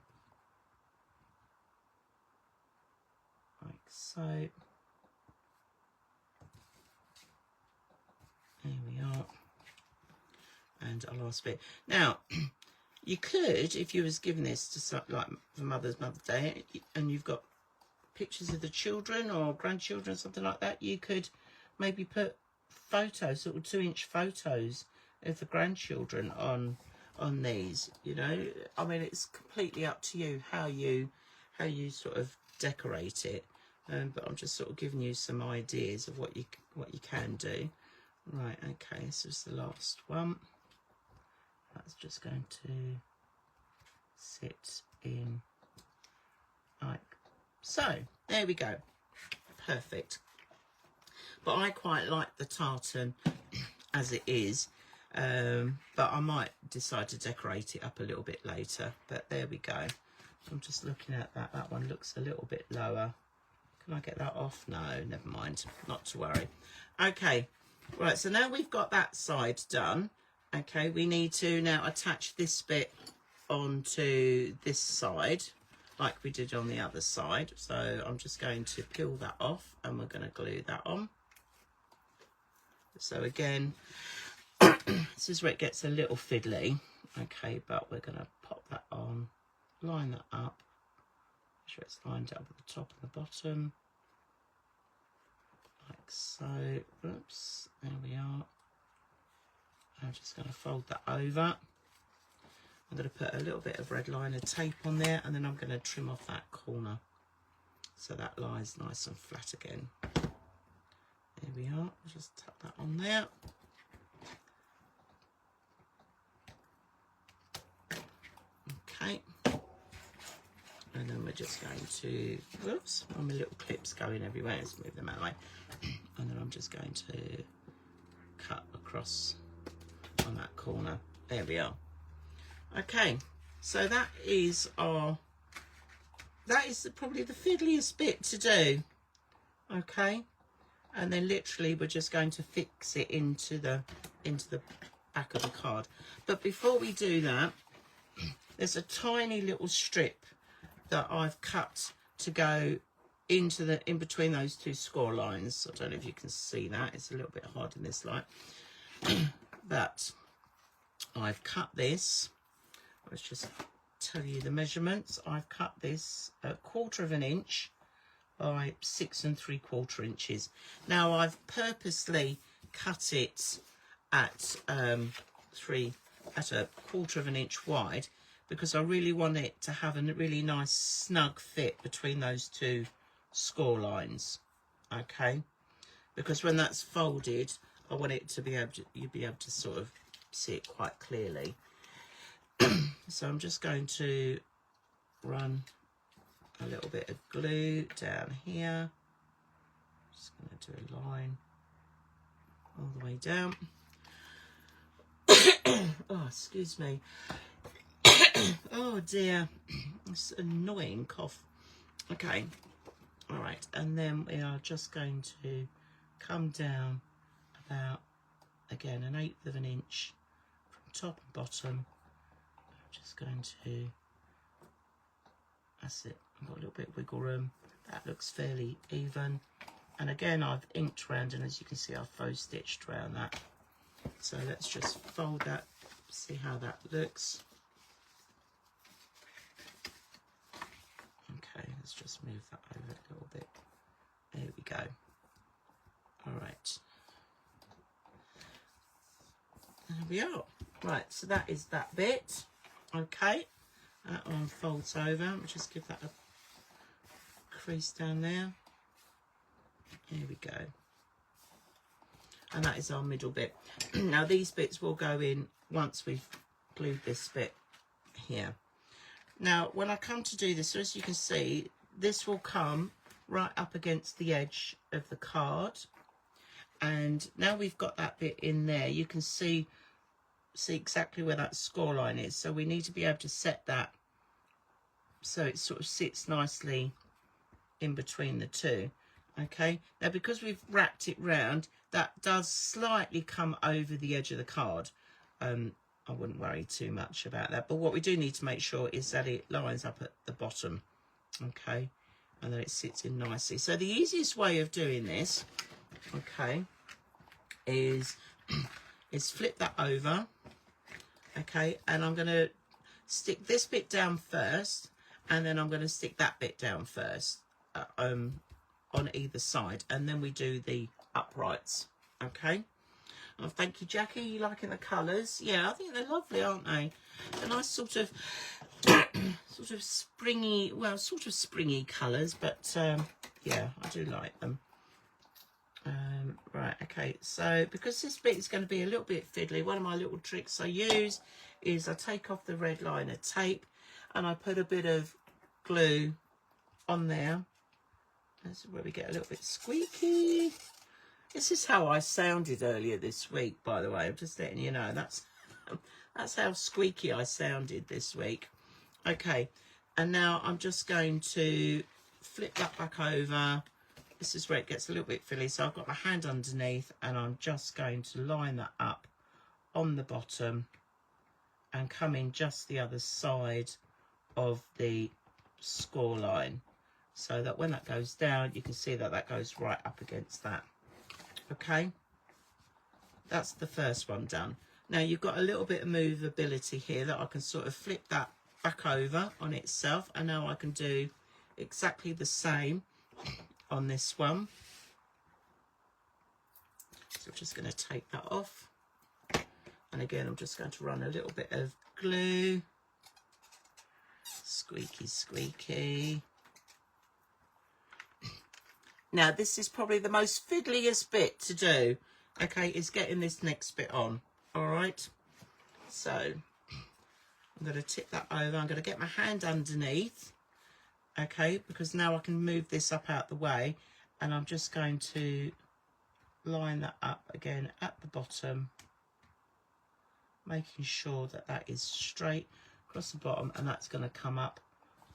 Like so. There we are. And our last bit. Now, you could, if you was giving this to some, like for Mother's Day, and you've got pictures of the children or grandchildren or something like that, you could maybe put photos, sort of 2-inch photos of the grandchildren on these, you know. I mean, it's completely up to you how you sort of decorate it, but I'm just sort of giving you some ideas of what you can do. Right, okay, this is the last one. That's just going to sit in like so. There we go. Perfect. But I quite like the tartan as it is, but I might decide to decorate it up a little bit later. But there we go. I'm just looking at that. That one looks a little bit lower. Can I get that off? No, never mind. Not to worry. Okay. Right, so now we've got that side done. Okay, we need to now attach this bit onto this side like we did on the other side. So I'm just going to peel that off and we're going to glue that on. So again, this is where it gets a little fiddly. Okay, but we're going to pop that on, line that up, make sure it's lined up at the top and the bottom. Like so. Oops, there we are. I'm just going to fold that over. I'm going to put a little bit of red liner tape on there, and then I'm going to trim off that corner so that lies nice and flat again. There we are. I'll just tuck that on there. Okay. And then we're just going to, whoops, my little clips going everywhere. Let's move them out of the way. And then I'm just going to cut across on that corner. There we are. Okay, so that is probably the fiddliest bit to do. Okay, and then literally we're just going to fix it into the back of the card. But before we do that, there's a tiny little strip that I've cut to go into in between those two score lines. I don't know if you can see that. It's a little bit hard in this light. But I've cut this. Let's just tell you the measurements. I've cut this a 1/4 inch by 6 3/4 inches. Now I've purposely cut it at a 1/4 inch wide, because I really want it to have a really nice snug fit between those two score lines. Okay, because when that's folded, I want it to be able to, you'll be able to sort of see it quite clearly. So I'm just going to run a little bit of glue down here. Just going to do a line all the way down. Oh, excuse me. Oh dear, it's an annoying cough. Okay, all right, and then we are just going to come down about, again, 1/8 of an inch from top and bottom. I'm just going to, that's it, I've got a little bit of wiggle room. That looks fairly even. And again, I've inked round, and as you can see, I've faux stitched around that. So let's just fold that, see how that looks. Okay, let's just move that over a little bit. There we go. All right. There we are. Right, so that is that bit. Okay, that one folds over. I'll just give that a crease down there. Here we go. And that is our middle bit. Now these bits will go in once we've glued this bit here. Now when I come to do this, so as you can see, this will come right up against the edge of the card. And now we've got that bit in there, you can see exactly where that score line is. So we need to be able to set that so it sort of sits nicely in between the two. Okay, now because we've wrapped it round, that does slightly come over the edge of the card. I wouldn't worry too much about that, but what we do need to make sure is that it lines up at the bottom, okay, and that it sits in nicely. So the easiest way of doing this, okay, is flip that over, okay, and I'm going to stick this bit down first, and then I'm going to stick that bit down first, on either side, and then we do the uprights. Okay. Oh, thank you, Jackie. You liking the colours? Yeah, I think they're lovely, aren't they? A nice sort of springy, well, sort of springy colours, but yeah, I do like them. Right, okay, so because this bit is going to be a little bit fiddly, one of my little tricks I use is I take off the red liner tape and I put a bit of glue on there. This is where we get a little bit squeaky. This is how I sounded earlier this week, by the way. I'm just letting you know. That's how squeaky I sounded this week. Okay, and now I'm just going to flip that back over. This is where it gets a little bit filly. So I've got my hand underneath, and I'm just going to line that up on the bottom and come in just the other side of the score line, so that when that goes down, you can see that that goes right up against that. Okay, that's the first one done. Now you've got a little bit of movability here that I can sort of flip that back over on itself, and now I can do exactly the same on this one. So I'm just going to take that off, and again I'm just going to run a little bit of glue. Squeaky squeaky. Now this is probably the most fiddliest bit to do, okay, is getting this next bit on. All right, so I'm going to tip that over. I'm going to get my hand underneath, okay, because now I can move this up out the way, and I'm just going to line that up again at the bottom, making sure that that is straight across the bottom, and that's going to come up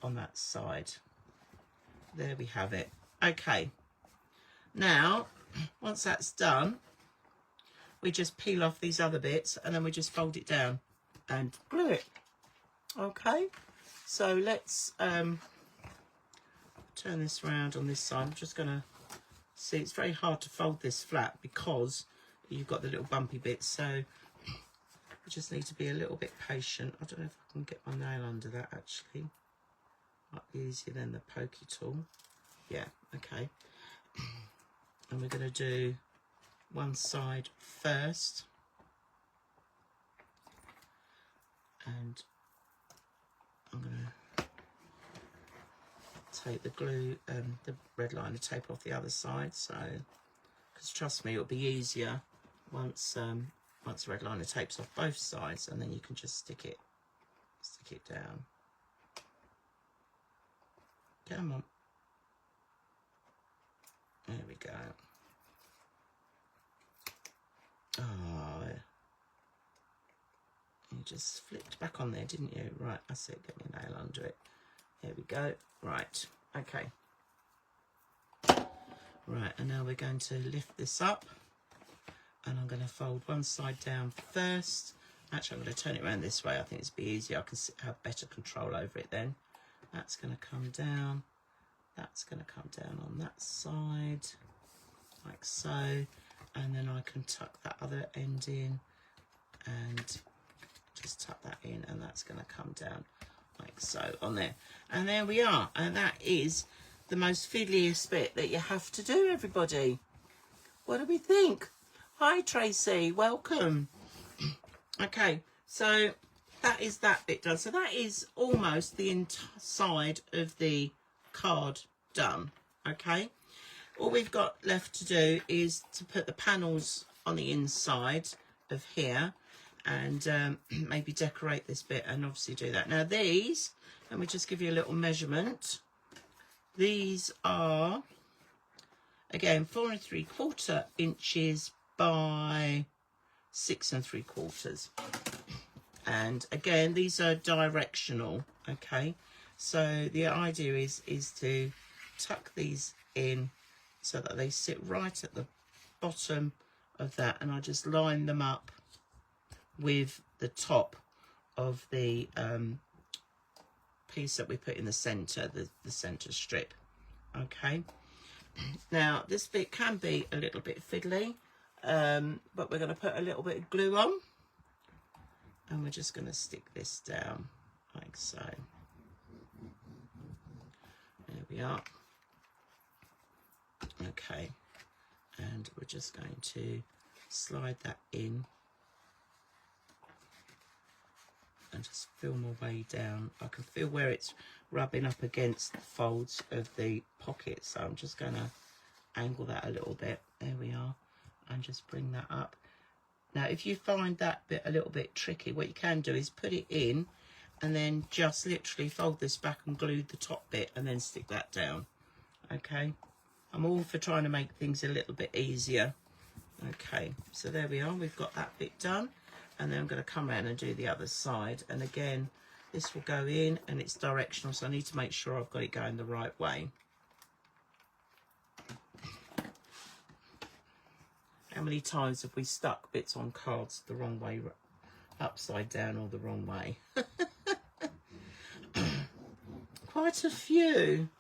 on that side. There we have it. Okay, now once that's done, we just peel off these other bits, and then we just fold it down and glue it. Okay, so let's turn this around on this side. I'm just going to see, it's very hard to fold this flat because you've got the little bumpy bits, so we just need to be a little bit patient. I don't know if I can get my nail under that actually. Might be easier than the pokey tool. Yeah, okay. And we're going to do one side first. And I'm going to take the glue, the red liner tape off the other side. So, because trust me, it'll be easier once the red liner tape's off both sides, and then you can just stick it down. Come on. There we go. Oh, You just flipped back on there, didn't you? Right, that's it. Get my nail under it. There we go. Right, okay. Right, and now we're going to lift this up, and I'm going to fold one side down first. Actually, I'm going to turn it around this way. I think it's be easier. I can have better control over it then. That's going to come down. That's going to come down on that side, like so. And then I can tuck that other end in and just tuck that in, and that's going to come down like so on there. And there we are. And that is the most fiddliest bit that you have to do, everybody. What do we think? Hi, Tracy. Welcome. Okay, so that is that bit done. So that is almost the inside of the card done. Okay, all we've got left to do is to put the panels on the inside of here, and maybe decorate this bit, and obviously do that. Now these, let me just give you a little measurement. These are, again, 4 3/4 inches by 6 3/4. And again, these are directional. Okay, so the idea is to tuck these in so that they sit right at the bottom of that, and I just line them up with the top of the piece that we put in the center, the center strip. Okay, now this bit can be a little bit fiddly, but we're going to put a little bit of glue on, and we're just going to stick this down like so. There we are. Okay, and we're just going to slide that in and just feel my way down. I can feel where it's rubbing up against the folds of the pocket, so I'm just going to angle that a little bit. There we are, and just bring that up. Now if you find that bit a little bit tricky, what you can do is put it in and then just literally fold this back and glue the top bit and then stick that down. Okay, I'm all for trying to make things a little bit easier. Okay, so there we are, we've got that bit done, and then I'm going to come around and do the other side, and again this will go in and it's directional, so I need to make sure I've got it going the right way. How many times have we stuck bits on cards the wrong way, upside down or the wrong way? Quite a few.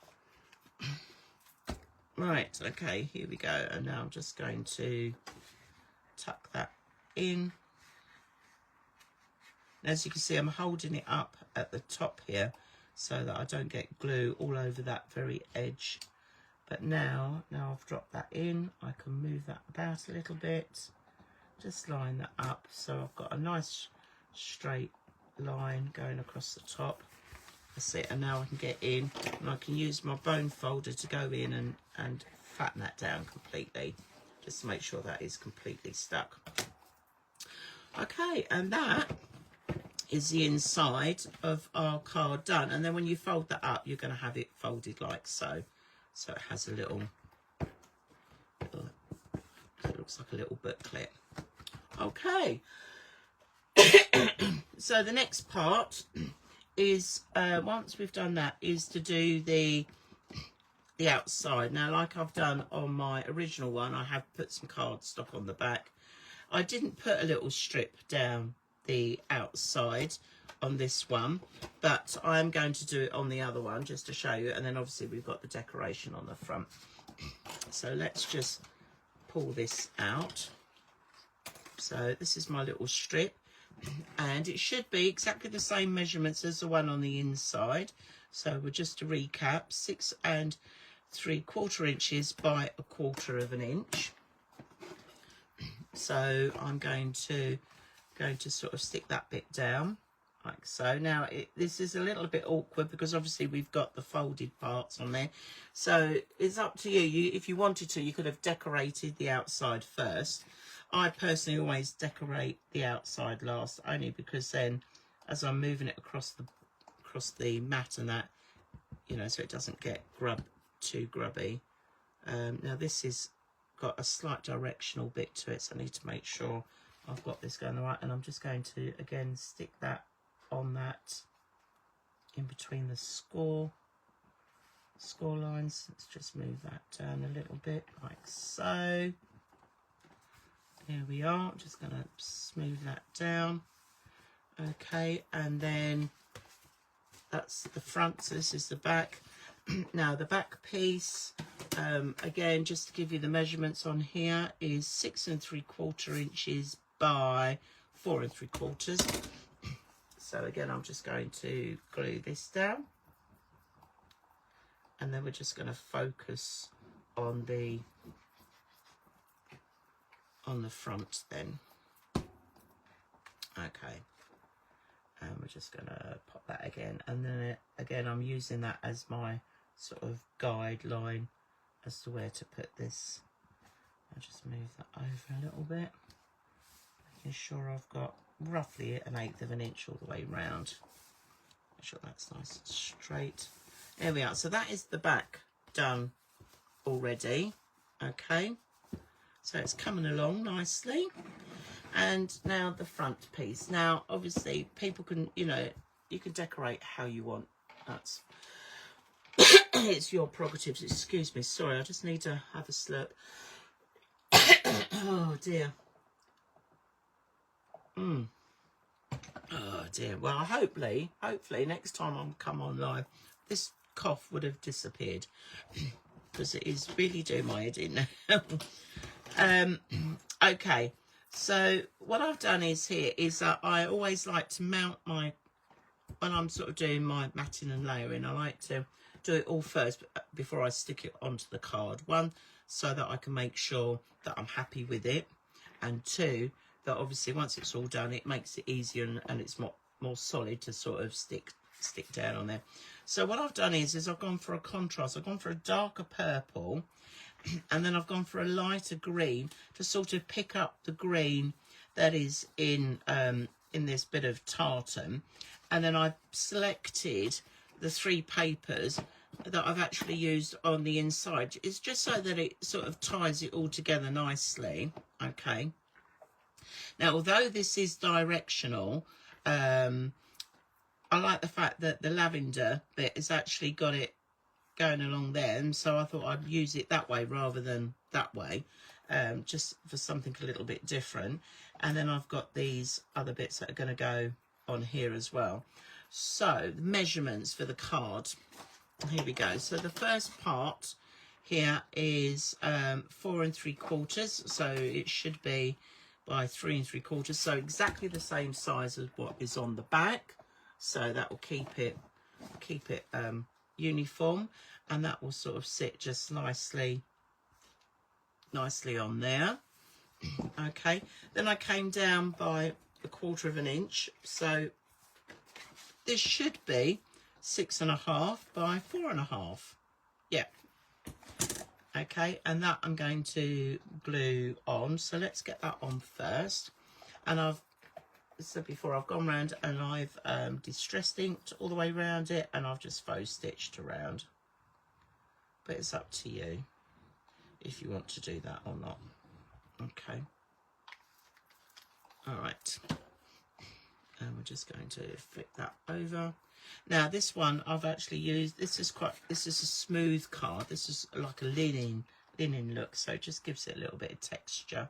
Right, okay, here we go. And now I'm just going to tuck that in. As you can see, I'm holding it up at the top here so that I don't get glue all over that very edge. But now I've dropped that in, I can move that about a little bit, just line that up so I've got a nice straight line going across the top. That's it, and now I can get in and I can use my bone folder to go in and fatten that down completely, just to make sure that is completely stuck. Okay, and that is the inside of our card done. And then when you fold that up, you're going to have it folded like so. So it has a little, it looks like a little booklet. Okay. So the next part is, once we've done that, is to do the outside. Now, like I've done on my original one, I have put some cardstock on the back. I didn't put a little strip down the outside on this one, but I'm going to do it on the other one just to show you, and then obviously we've got the decoration on the front. So let's just pull this out. So this is my little strip, and it should be exactly the same measurements as the one on the inside. So we're just to recap, 6 3/4 inches by 1/4 inch. So I'm going to sort of stick that bit down like so. Now this is a little bit awkward because obviously we've got the folded parts on there, so it's up to you. If you wanted to, you could have decorated the outside first. I personally always decorate the outside last, only because then as I'm moving it across the mat and that, you know, so it doesn't get too grubby. Now this is got a slight directional bit to it, so I need to make sure I've got this going right, and I'm just going to again stick that on that in between the score lines. Let's just move that down a little bit like so. Here we are. I'm just going to smooth that down. Okay, and then that's the front, so this is the back. Now the back piece, again, just to give you the measurements on here, is 6 3/4 inches by 4 3/4. So again, I'm just going to glue this down, and then we're just going to focus on the front then. Okay, and we're just going to pop that again, and then again I'm using that as my sort of guideline as to where to put this. I'll just move that over a little bit, making sure I've got roughly 1/8 of an inch all the way round. Make sure that's nice and straight. There we are. So that is the back done already. Okay, so it's coming along nicely. And now the front piece. Now obviously people can, you know, you can decorate how you want. That's it's your prerogatives. Excuse me, sorry, I just need to have a slurp. Oh dear. Oh dear. Well, hopefully next time I come on live, this cough would have disappeared, because it is really doing my head in now. Okay, so what I've done is here is that I always like to mount my, when I'm sort of doing my matting and layering, I like to do it all first before I stick it onto the card. One, so that I can make sure that I'm happy with it, and two, that obviously once it's all done, it makes it easier and it's more solid to sort of stick down on there. So what I've done is I've gone for a contrast. I've gone for a darker purple, and then I've gone for a lighter green to sort of pick up the green that is in this bit of tartan. And then I've selected the 3 papers that I've actually used on the inside. It's just so that it sort of ties it all together nicely. Okay. Now, although this is directional, I like the fact that the lavender bit has actually got it going along there, and so I thought I'd use it that way rather than that way, just for something a little bit different. And then I've got these other bits that are going to go on here as well. So the measurements for the card, here we go. So the first part here is 4 3/4, so it should be by 3 3/4, so exactly the same size as what is on the back. So that will keep it uniform, and that will sort of sit just nicely on there. Okay, then I came down by 1/4 inch, so this should be 6.5 by 4.5. Yeah. Okay, and that I'm going to glue on. So let's get that on first. And I've said before, I've gone round and I've distress inked all the way around it, and I've just faux stitched around. But it's up to you if you want to do that or not. Okay. All right. And we're just going to flip that over. Now this one I've actually used, this is a smooth card. This is like a linen look, so it just gives it a little bit of texture.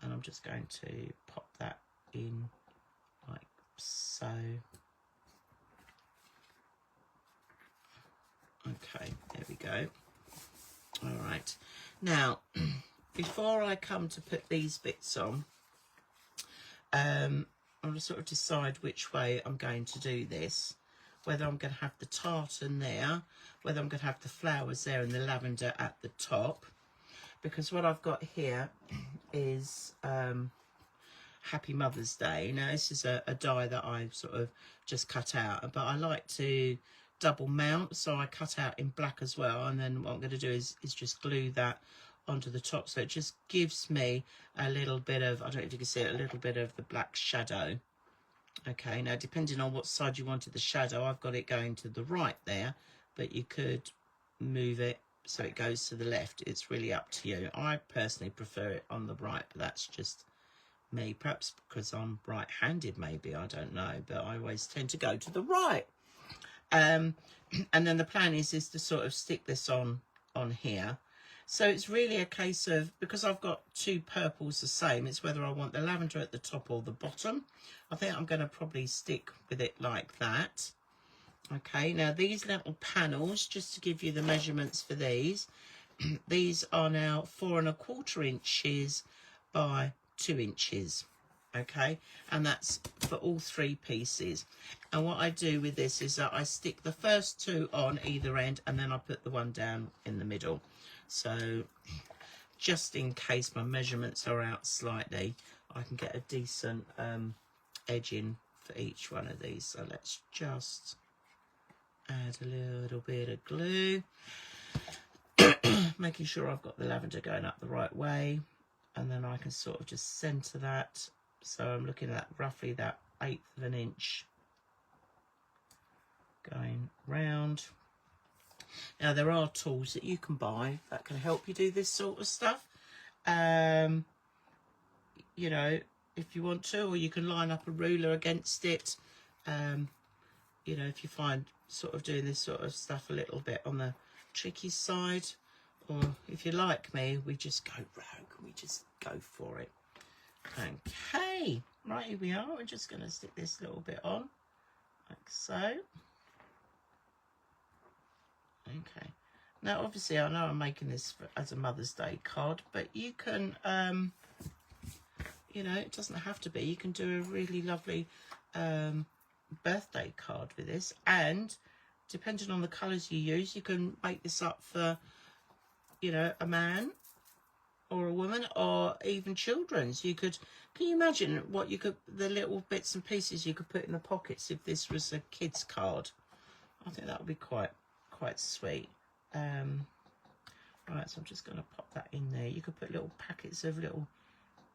And I'm just going to pop that in like so. Okay, there we go. All right. Now, before I come to put these bits on, I'm going to sort of decide which way I'm going to do this. Whether I'm going to have the tartan there, whether I'm going to have the flowers there and the lavender at the top. Because what I've got here is Happy Mother's Day. Now this is a die that I've sort of just cut out, but I like to double mount, so I cut out in black as well, and then what I'm going to do is just glue that onto the top, so it just gives me a little bit of, I don't know if you can see it, a little bit of the black shadow. Okay, now depending on what side you wanted the shadow, I've got it going to the right there, but you could move it so it goes to the left. It's really up to you. I personally prefer it on the right, but that's just me, perhaps because I'm right-handed, maybe, I don't know, but I always tend to go to the right. And then the plan is to sort of stick this on here. So it's really a case of, because I've got two purples the same, it's whether I want the lavender at the top or the bottom. I think I'm going to probably stick with it like that. Okay, now these little panels, just to give you the measurements for these, these are now 4 1/4 inches by 2 inches. Okay, and that's for all 3 pieces. And what I do with this is that I stick the first 2 on either end, and then I put the one down in the middle. So just in case my measurements are out slightly, I can get a decent edging for each one of these. So let's just add a little bit of glue, making sure I've got the lavender going up the right way, and then I can sort of just centre that. So I'm looking at roughly that 1/8 of an inch going round. Now there are tools that you can buy that can help you do this sort of stuff, you know, if you want to, or you can line up a ruler against it. You know, if you find sort of doing this sort of stuff a little bit on the tricky side, or if you're like me, we just go rogue, we just go for it. Okay, right, here we are. We're just going to stick this little bit on like so. Okay, now obviously I know I'm making this as a Mother's Day card, but you can you know, it doesn't have to be. You can do a really lovely birthday card with this, and depending on the colours you use, you can make this up for, you know, a man or a woman, or even children's. You could, can you imagine what you could, the little bits and pieces you could put in the pockets if this was a kid's card? I think that would be quite sweet. Right, so I'm just going to pop that in there. You could put little packets of little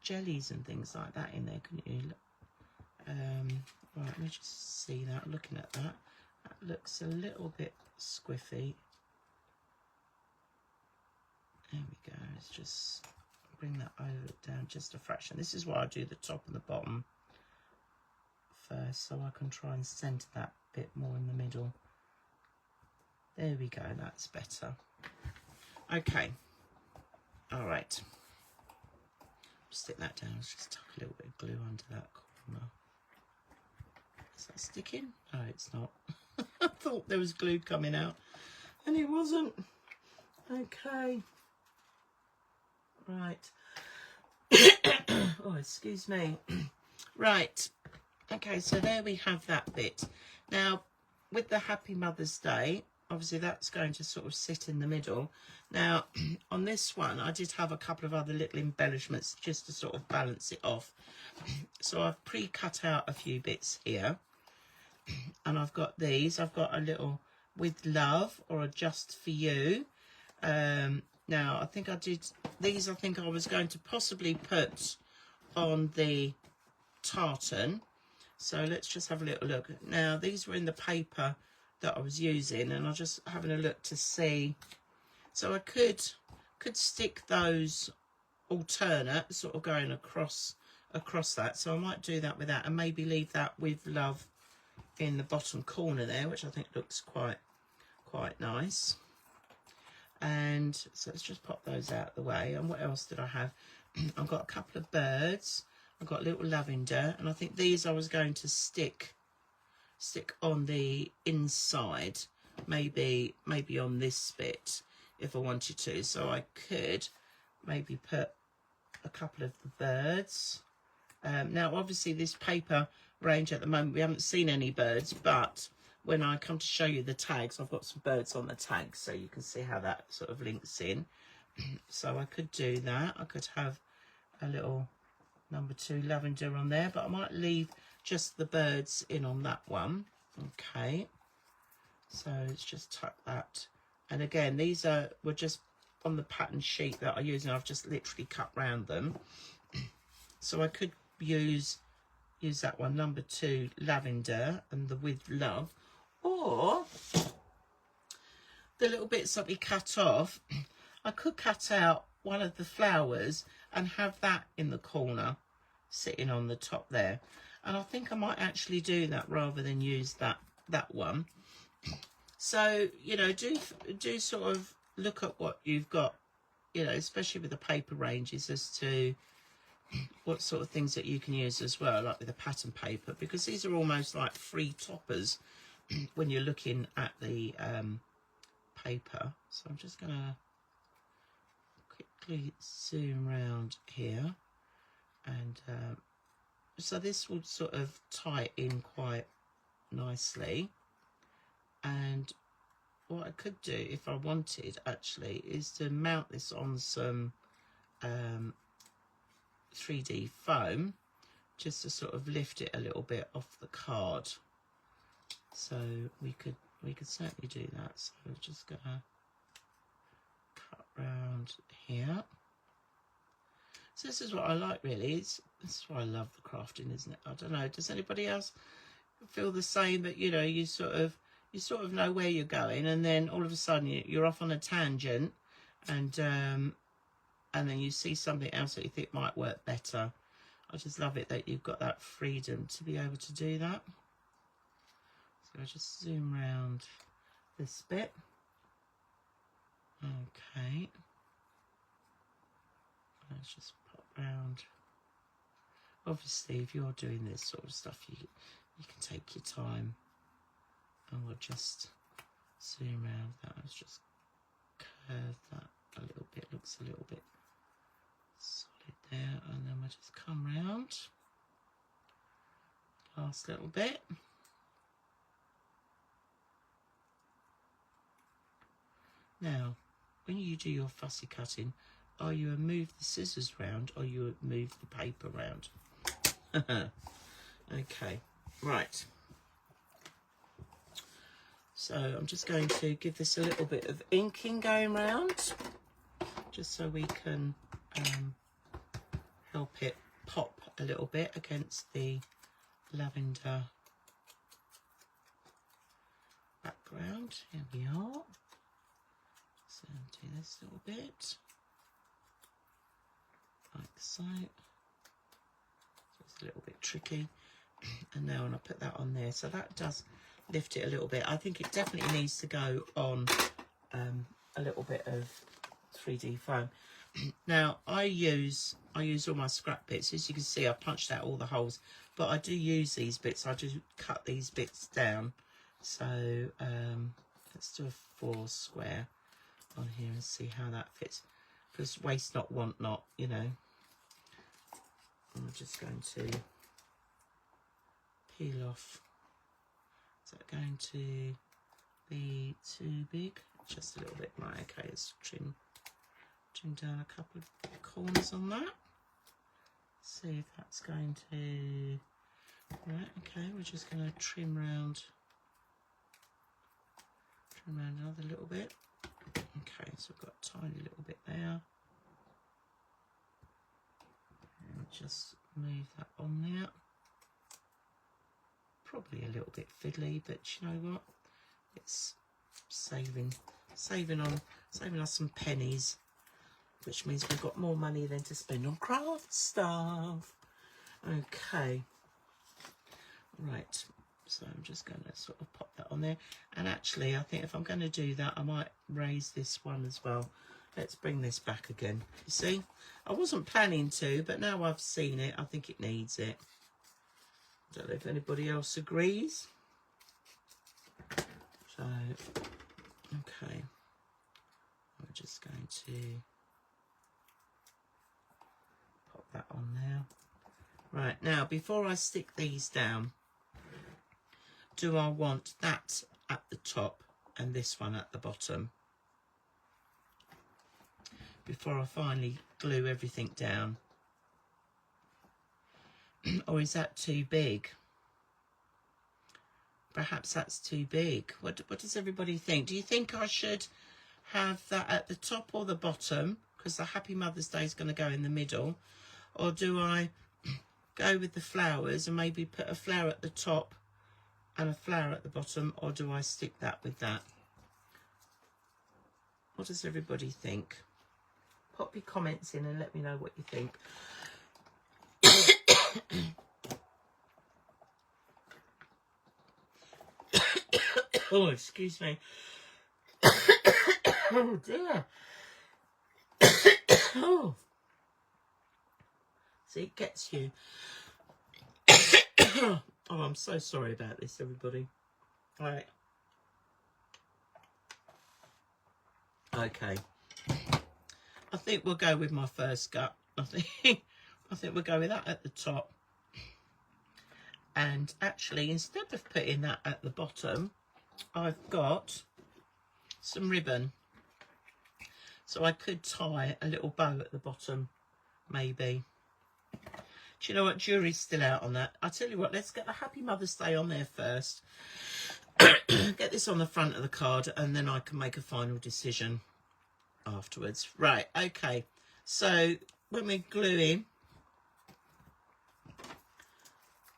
jellies and things like that in there, couldn't you? Right, let me just see that. Looking at that, that looks a little bit squiffy. There we go. Let's just bring that over down just a fraction. This is why I do the top and the bottom first, so I can try and centre that bit more in the middle. There we go, that's better. Okay, all right. Stick that down. Let's just tuck a little bit of glue under that corner. Is that sticking? No, it's not. I thought there was glue coming out, and it wasn't. Okay. Right. Oh, excuse me. Right. Okay, so there we have that bit. Now, with the Happy Mother's Day, obviously that's going to sort of sit in the middle. Now, on this one, I did have a couple of other little embellishments just to sort of balance it off. So I've pre-cut out a few bits here. And I've got these. I've got a little with love or a just for you. Now, I think I did these. I think I was going to possibly put on the tartan. So let's just have a little look. Now, these were in the paper that I was using, and I'm just having a look to see. So I could stick those alternate, sort of going across that. So I might do that with that, and maybe leave that with love in the bottom corner there, which I think looks quite nice. And so let's just pop those out of the way. And what else did I have? I've got a couple of birds. I've got a little lavender, and I think these I was going to stick on the inside, maybe on this bit if I wanted to. So I could maybe put a couple of the birds. Now obviously this paper range at the moment, we haven't seen any birds, but when I come to show you the tags, I've got some birds on the tags, so you can see how that sort of links in. So I could do that. I could have a little number 2 lavender on there, but I might leave just the birds in on that one. Okay, so let's just tuck that. And again, these were just on the pattern sheet that I use, and I've just literally cut round them. So I could use that one, number 2 lavender, and the with love, or the little bits that we cut off. I could cut out one of the flowers and have that in the corner. sitting on the top there. And I think I might actually do that rather than use that one. So, you know, do sort of look at what you've got, you know, especially with the paper ranges, as to what sort of things that you can use as well, like with the pattern paper, because these are almost like free toppers when you're looking at the paper. So I'm just going to quickly zoom around here, and so this will sort of tie it in quite nicely. And what I could do if I wanted actually is to mount this on some 3D foam, just to sort of lift it a little bit off the card. So we could certainly do that. So I'm just gonna cut round here. So this is what I like, really. This is why I love the crafting, isn't it? I don't know, does anybody else feel the same? But you know, you sort of know where you're going, and then all of a sudden you're off on a tangent, and then you see something else that you think might work better. I just love it that you've got that freedom to be able to do that. So I just zoom around this bit. Okay. Let's just pop round. Obviously, if you're doing this sort of stuff, you can take your time. And we'll just zoom around that. Let's just curve that a little bit. Looks a little bit solid there. And then we'll just come round. Last little bit. Now, when you do your fussy cutting, are you move the scissors round or you move the paper round? Okay, right. So I'm just going to give this a little bit of inking going round, just so we can help it pop a little bit against the lavender background. Here we are. So do this little bit, like so. So it's a little bit tricky. And now when I put that on there, so that does lift it a little bit. I think it definitely needs to go on a little bit of 3D foam. Now I use all my scrap bits. As you can see, I've punched out all the holes, but I do use these bits. I do cut these bits down. So let's do a 4 square on here and see how that fits, because waste not, want not, you know. I'm just going to peel off. Is that going to be too big? Just a little bit. Right, okay, let's trim down a couple of corners on that. See if that's going to... Right, okay, we're just going to trim round another little bit. Okay, so we've got a tiny little bit there. And just move that on there. Probably a little bit fiddly, but you know what? It's saving us some pennies, which means we've got more money than to spend on craft stuff. Okay. Right. So I'm just going to sort of pop that on there. And actually, I think if I'm going to do that, I might raise this one as well. Let's bring this back again. You see, I wasn't planning to, but now I've seen it, I think it needs it. Don't know if anybody else agrees. So, okay. I'm just going to pop that on there. Right, now, before I stick these down, do I want that at the top and this one at the bottom before I finally glue everything down? Or is that too big? Perhaps that's too big. What does everybody think? Do you think I should have that at the top or the bottom? Because the Happy Mother's Day is going to go in the middle. Or do I go with the flowers and maybe put a flower at the top and a flower at the bottom? Or do I stick that with that? What does everybody think? Pop your comments in and let me know what you think. Oh, excuse me. Oh dear. Oh. See, it gets you. Oh, I'm so sorry about this, everybody. All right. Okay. I think we'll go with my first gut. I think we'll go with that at the top. And actually, instead of putting that at the bottom, I've got some ribbon. So I could tie a little bow at the bottom, maybe. Do you know what? Jury's still out on that. I'll tell you what, let's get the Happy Mother's Day on there first. Get this on the front of the card, and then I can make a final decision afterwards. Right, okay. So when we're gluing,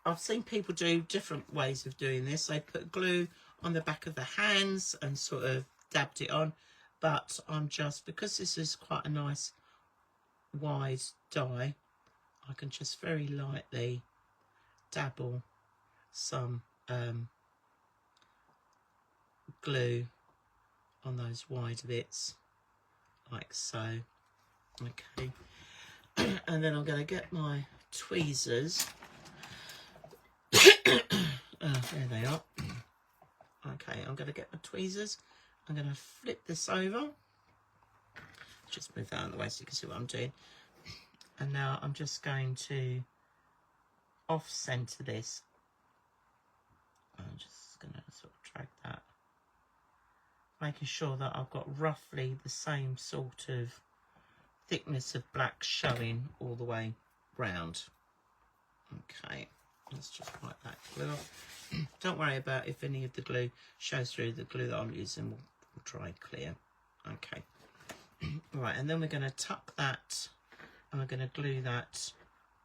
I've seen people do different ways of doing this. They put glue on the back of the hands and sort of dabbed it on. But I'm just, because this is quite a nice wide die, I can just very lightly dabble some glue on those wide bits, like so. Okay. And then I'm going to get my tweezers. There they are. Okay, I'm going to get my tweezers. I'm going to flip this over. Just move that out of the way so you can see what I'm doing. And now I'm just going to off-center this. I'm just going to sort of drag that, making sure that I've got roughly the same sort of thickness of black showing all the way round. Okay, let's just wipe that glue off. Don't worry about if any of the glue shows through. The glue that I'm using will dry clear. Okay. Right, and then we're going to tuck that, and we're going to glue that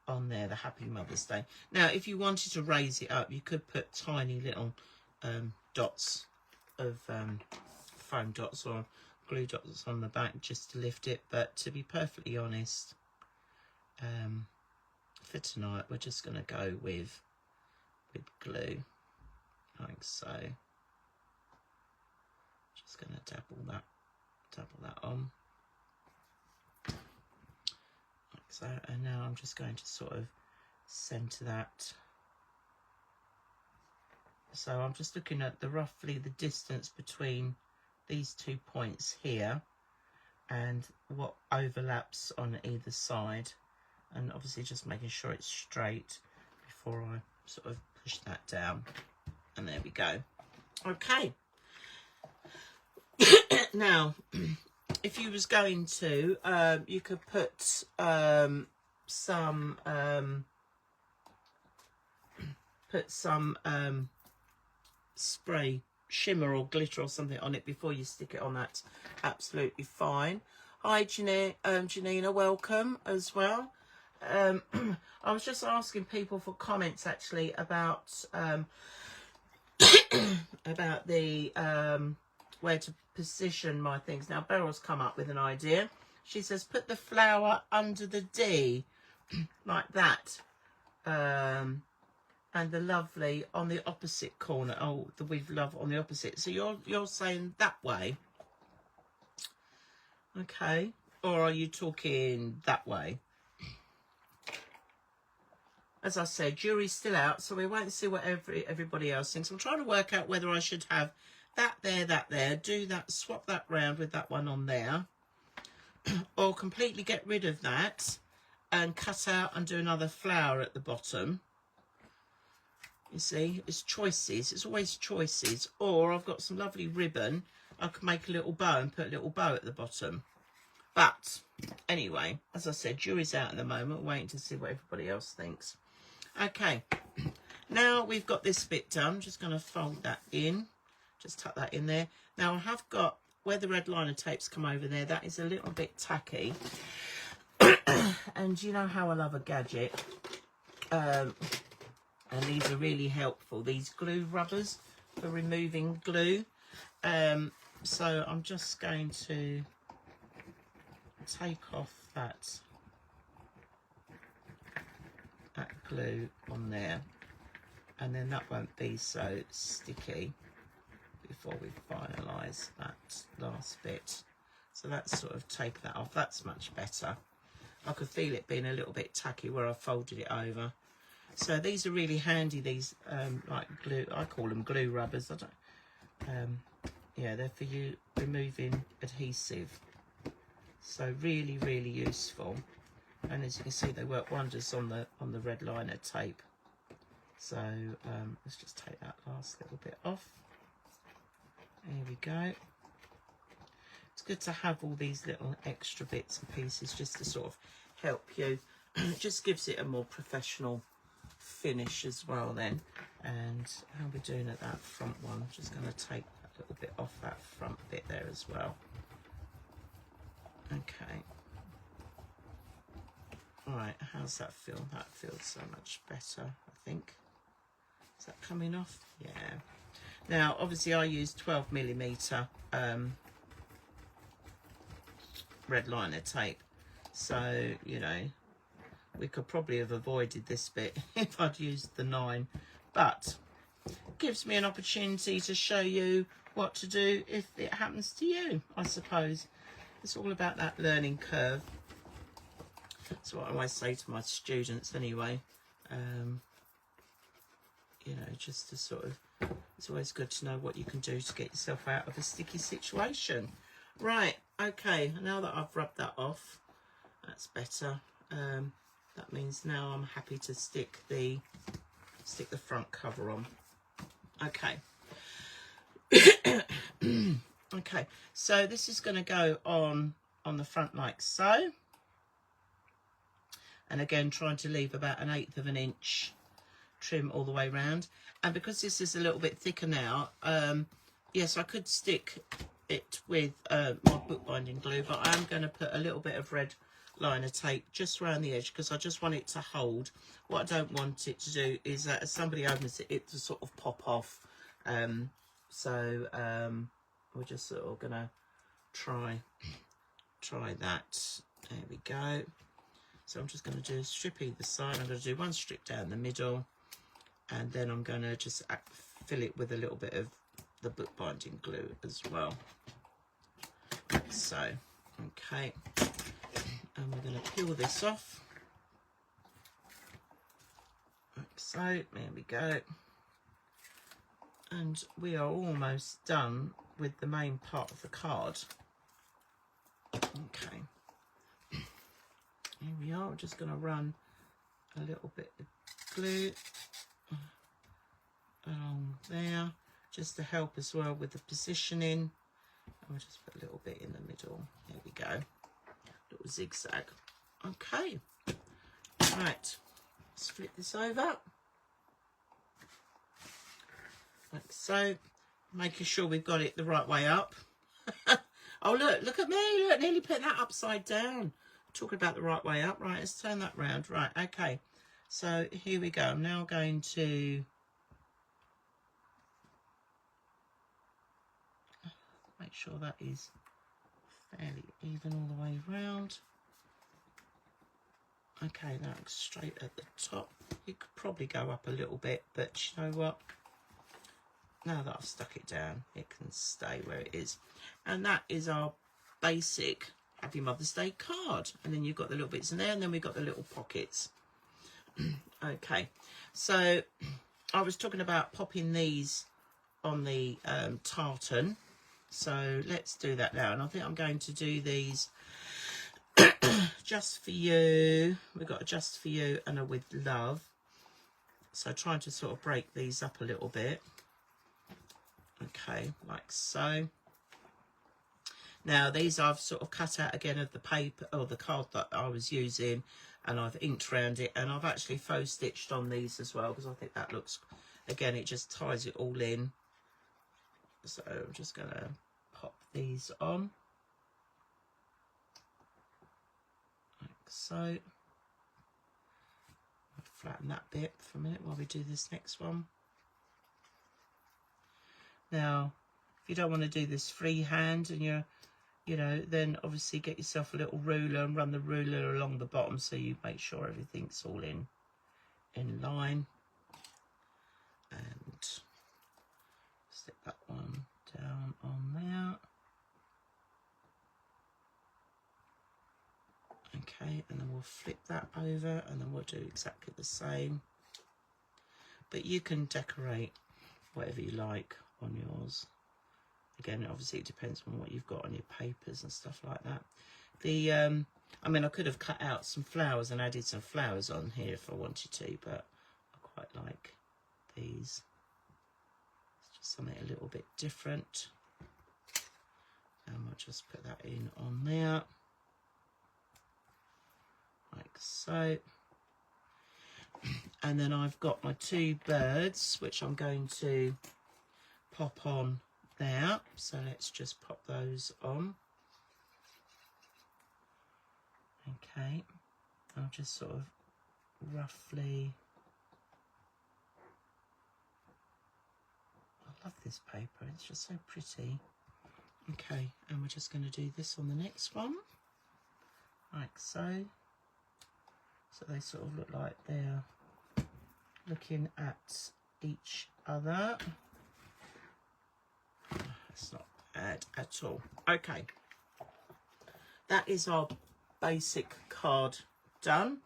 on there, the Happy Mother's Day. Now, if you wanted to raise it up, you could put tiny little dots of foam dots or glue dots on the back just to lift it. But to be perfectly honest, for tonight, we're just going to go with glue, like so. Just going to dabble that on. So, and now I'm just going to sort of center that. So I'm just looking at roughly the distance between these 2 points here and what overlaps on either side, and obviously just making sure it's straight before I sort of push that down. And there we go. Okay. Now, if you was going to, you could put some spray shimmer or glitter or something on it before you stick it on. That's absolutely fine. Hi Janina, welcome as well. I was just asking people for comments actually about about the where to position my things. Now Beryl's come up with an idea. She says put the flower under the D like that, and the lovely on the opposite corner. Oh, the with love on the opposite. So you're saying that way, okay? Or are you talking that way? As I said, jury's still out, so we won't see what everybody else thinks. I'm trying to work out whether I should have that there, do that, swap that round with that one on there, or completely get rid of that and cut out and do another flower at the bottom. You see, it's choices. It's always choices. Or I've got some lovely ribbon. I could make a little bow and put a little bow at the bottom. But anyway, as I said, jury's out at the moment, waiting to see what everybody else thinks. Okay, now we've got this bit done. I'm just going to fold that in. Just tuck that in there. Now I have got, where the red liner tapes come over there, that is a little bit tacky. And you know how I love a gadget. And these are really helpful. These glue rubbers for removing glue. So I'm just going to take off that glue on there. And then that won't be so sticky, before we finalise that last bit. So let's sort of take that off. That's much better. I could feel it being a little bit tacky where I folded it over. So these are really handy, these like glue, I call them glue rubbers. I don't, yeah, they're for you removing adhesive. So really, really useful. And as you can see, they work wonders on the red liner tape. So let's just take that last little bit off. There we go. It's good to have all these little extra bits and pieces just to sort of help you. It just gives it a more professional finish as well then. And how we're doing at that front one, I'm just going to take a little bit off that front bit there as well. Okay. Right, how's that feel? That feels so much better, I think. Is that coming off? Yeah. Now, obviously, I use 12mm red liner tape. So, you know, we could probably have avoided this bit if I'd used the 9. But it gives me an opportunity to show you what to do if it happens to you, I suppose. It's all about that learning curve. That's what I always say to my students anyway. You know, just to sort of, it's always good to know what you can do to get yourself out of a sticky situation. Right, okay, now that I've rubbed that off, that's better. That means now I'm happy to stick the front cover on. Okay. Okay, so this is going to go on the front like so. And again, trying to leave about 1/8 of an inch trim all the way around. And because this is a little bit thicker now, yes, I could stick it with my bookbinding glue, but I am going to put a little bit of red liner tape just around the edge because I just want it to hold. What I don't want it to do is that as somebody opens it to sort of pop off. We're just sort of gonna try that. There we go. So I'm just going to do a strip either side. I'm going to do one strip down the middle, and then I'm going to just fill it with a little bit of the bookbinding glue as well. Like so. Okay. And we're going to peel this off. Like so. There we go. And we are almost done with the main part of the card. Okay. Here we are. We're just going to run a little bit of glue along there, just to help as well with the positioning. And we'll just put a little bit in the middle. There we go. Little zigzag. Okay. Right. Let's flip this over. Like so. Making sure we've got it the right way up. Oh, look at me. Look, nearly put that upside down. Talking about the right way up. Right, let's turn that round. Right, okay. So here we go. I'm now going to make sure that is fairly even all the way round. Okay, now straight at the top. You could probably go up a little bit, but you know what? Now that I've stuck it down, it can stay where it is. And that is our basic Happy Mother's Day card. And then you've got the little bits in there, and then we've got the little pockets. Okay, so I was talking about popping these on the tartan. So let's do that now. And I think I'm going to do these just for you. We've got a just for you and a with love. So trying to sort of break these up a little bit. Okay, like so. Now these I've sort of cut out again of the paper or the card that I was using, and I've inked around it, and I've actually faux stitched on these as well because I think that looks, again, it just ties it all in. So I'm just going to pop these on like so. I'll flatten that bit for a minute while we do this next one. Now, if you don't want to do this freehand and you're, you know, then obviously get yourself a little ruler and run the ruler along the bottom so you make sure everything's all in line. And stick that one on there. Okay, and then we'll flip that over and then we'll do exactly the same. But you can decorate whatever you like on yours. Again, obviously it depends on what you've got on your papers and stuff like that. The I mean, I could have cut out some flowers and added some flowers on here if I wanted to, but I quite like these. It's just something a little bit different. And we'll just put that in on there, like so. And then I've got my two birds, which I'm going to pop on there. So let's just pop those on. Okay, I'll just sort of roughly, I love this paper, it's just so pretty. Okay, and we're just going to do this on the next one, like so. So they sort of look like they're looking at each other. It's not bad at all. Okay, that is our basic card done.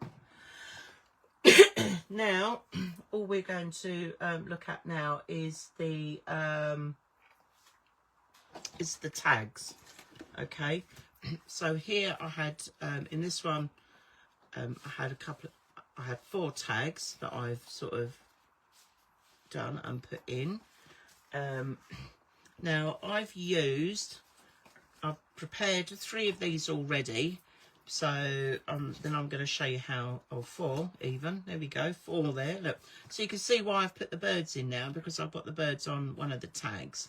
Now all we're going to look at now is the tags. Okay, so here I had in this one I had 4 tags that I've sort of done and put in. Now I've prepared 3 of these already. So then I'm going to show you how, or 4 even, there we go, 4 there, look. So you can see why I've put the birds in now, because I've got the birds on one of the tags.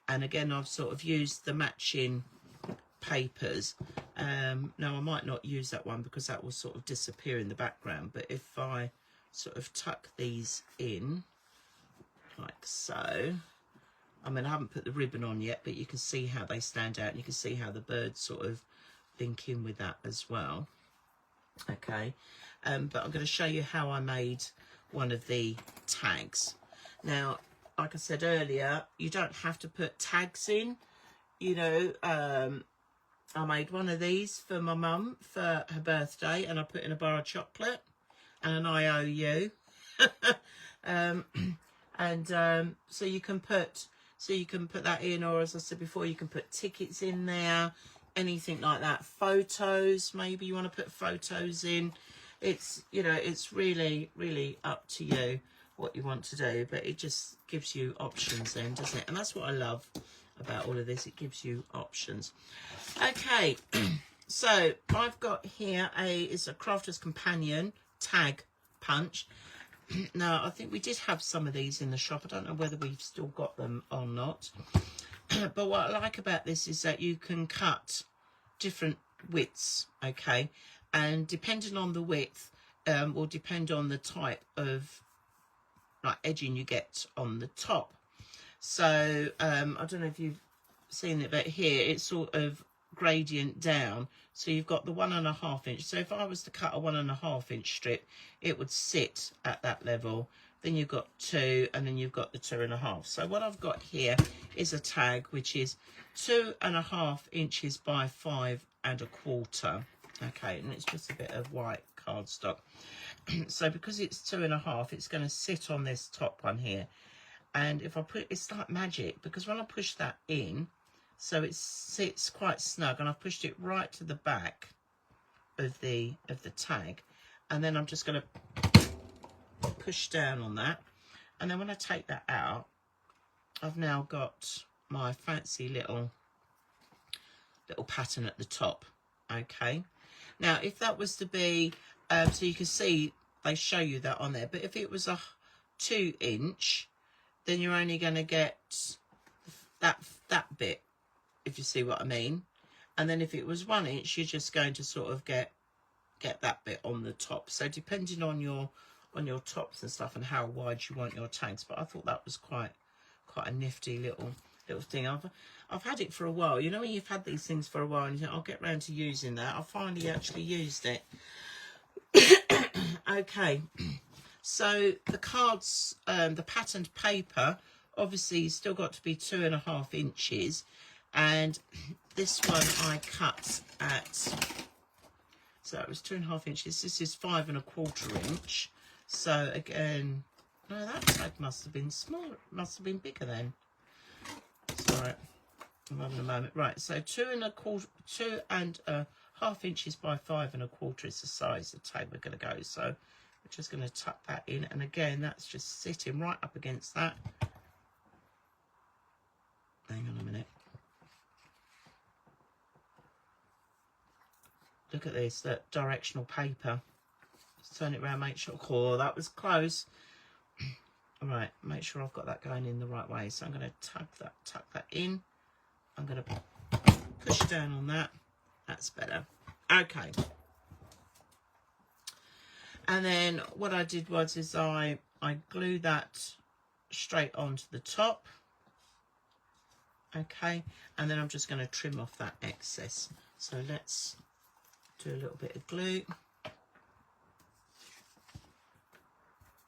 And again, I've sort of used the matching papers. Now I might not use that one because that will sort of disappear in the background. But if I sort of tuck these in, like so. I mean, I haven't put the ribbon on yet, but you can see how they stand out. And you can see how the birds sort of link in with that as well. Okay, but I'm going to show you how I made one of the tags. Now, like I said earlier, you don't have to put tags in. You know, I made one of these for my mum for her birthday, and I put in a bar of chocolate and an IOU. So you can put that in, or as I said before, you can put tickets in there. Anything like that. Photos, maybe you want to put photos in. It's, you know, it's really, really up to you what you want to do, but it just gives you options then, doesn't it? And that's what I love about all of this. It gives you options. Okay, so I've got here it's a Crafter's Companion tag punch. Now, I think we did have some of these in the shop. I don't know whether we've still got them or not. But what I like about this is that you can cut different widths, okay? And depending on the width, will depend on the type of like edging you get on the top. So I don't know if you've seen it, but here it's sort of gradient down. So you've got the 1.5 inch. So if I was to cut a 1.5 inch strip, it would sit at that level. Then you've got 2, and then you've got the 2.5. So what I've got here is a tag which is 2.5 inches by 5.25. Okay, and it's just a bit of white cardstock. So because it's 2.5, it's going to sit on this top one here. And if I put, it's like magic, because when I push that in, so it sits quite snug, and I've pushed it right to the back of the tag, and then I'm just going to push down on that, and then when I take that out, I've now got my fancy little pattern at the top. Okay, now if that was to be so you can see they show you that on there, but if it was a 2 inch, then you're only going to get that bit, if you see what I mean. And then if it was 1 inch, you're just going to sort of get that bit on the top. So depending on your tops and stuff and how wide you want your tags. But I thought that was quite a nifty little thing. I've had it for a while. You know, when you've had these things for a while and you think, I'll get round to using that. I finally actually used it. Okay, so the cards, the patterned paper, obviously still got to be 2.5 inches. And this one I cut at, so it was 2.5 inches. This is 5 1/4 inch. So again, no, that tag must have been small, must have been bigger then. Sorry, I'm having a moment. Right, so 2.5 inches by 5 1/4 is the size of the tag we're going to go. So we're just going to tuck that in, and again, that's just sitting right up against that. Hang on a minute. Look at this, that directional paper. Just turn it around, make sure. Oh, that was close. All right, make sure I've got that going in the right way. So I'm going to tuck that in. I'm going to push down on that. That's better. Okay. And then what I did was I glued that straight onto the top. Okay, and then I'm just going to trim off that excess. So let's do a little bit of glue.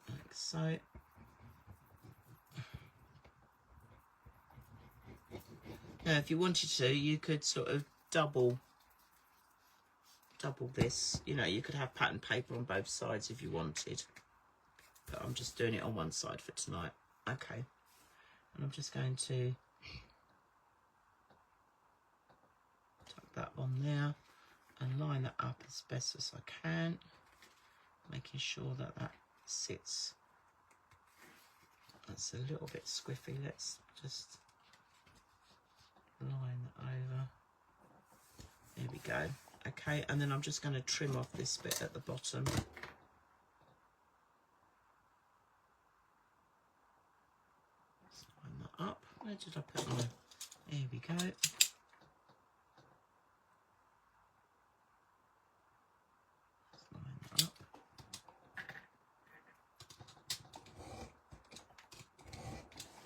Like so. Now, if you wanted to, you could sort of double this. You know, you could have pattern paper on both sides if you wanted. But I'm just doing it on one side for tonight. Okay. And I'm just going to tuck that on there and line that up as best as I can, making sure that that sits. That's a little bit squiffy. Let's just line that over. There we go. Okay, and then I'm just going to trim off this bit at the bottom. Let's line that up. Where did I put my... There we go. Let's line that up.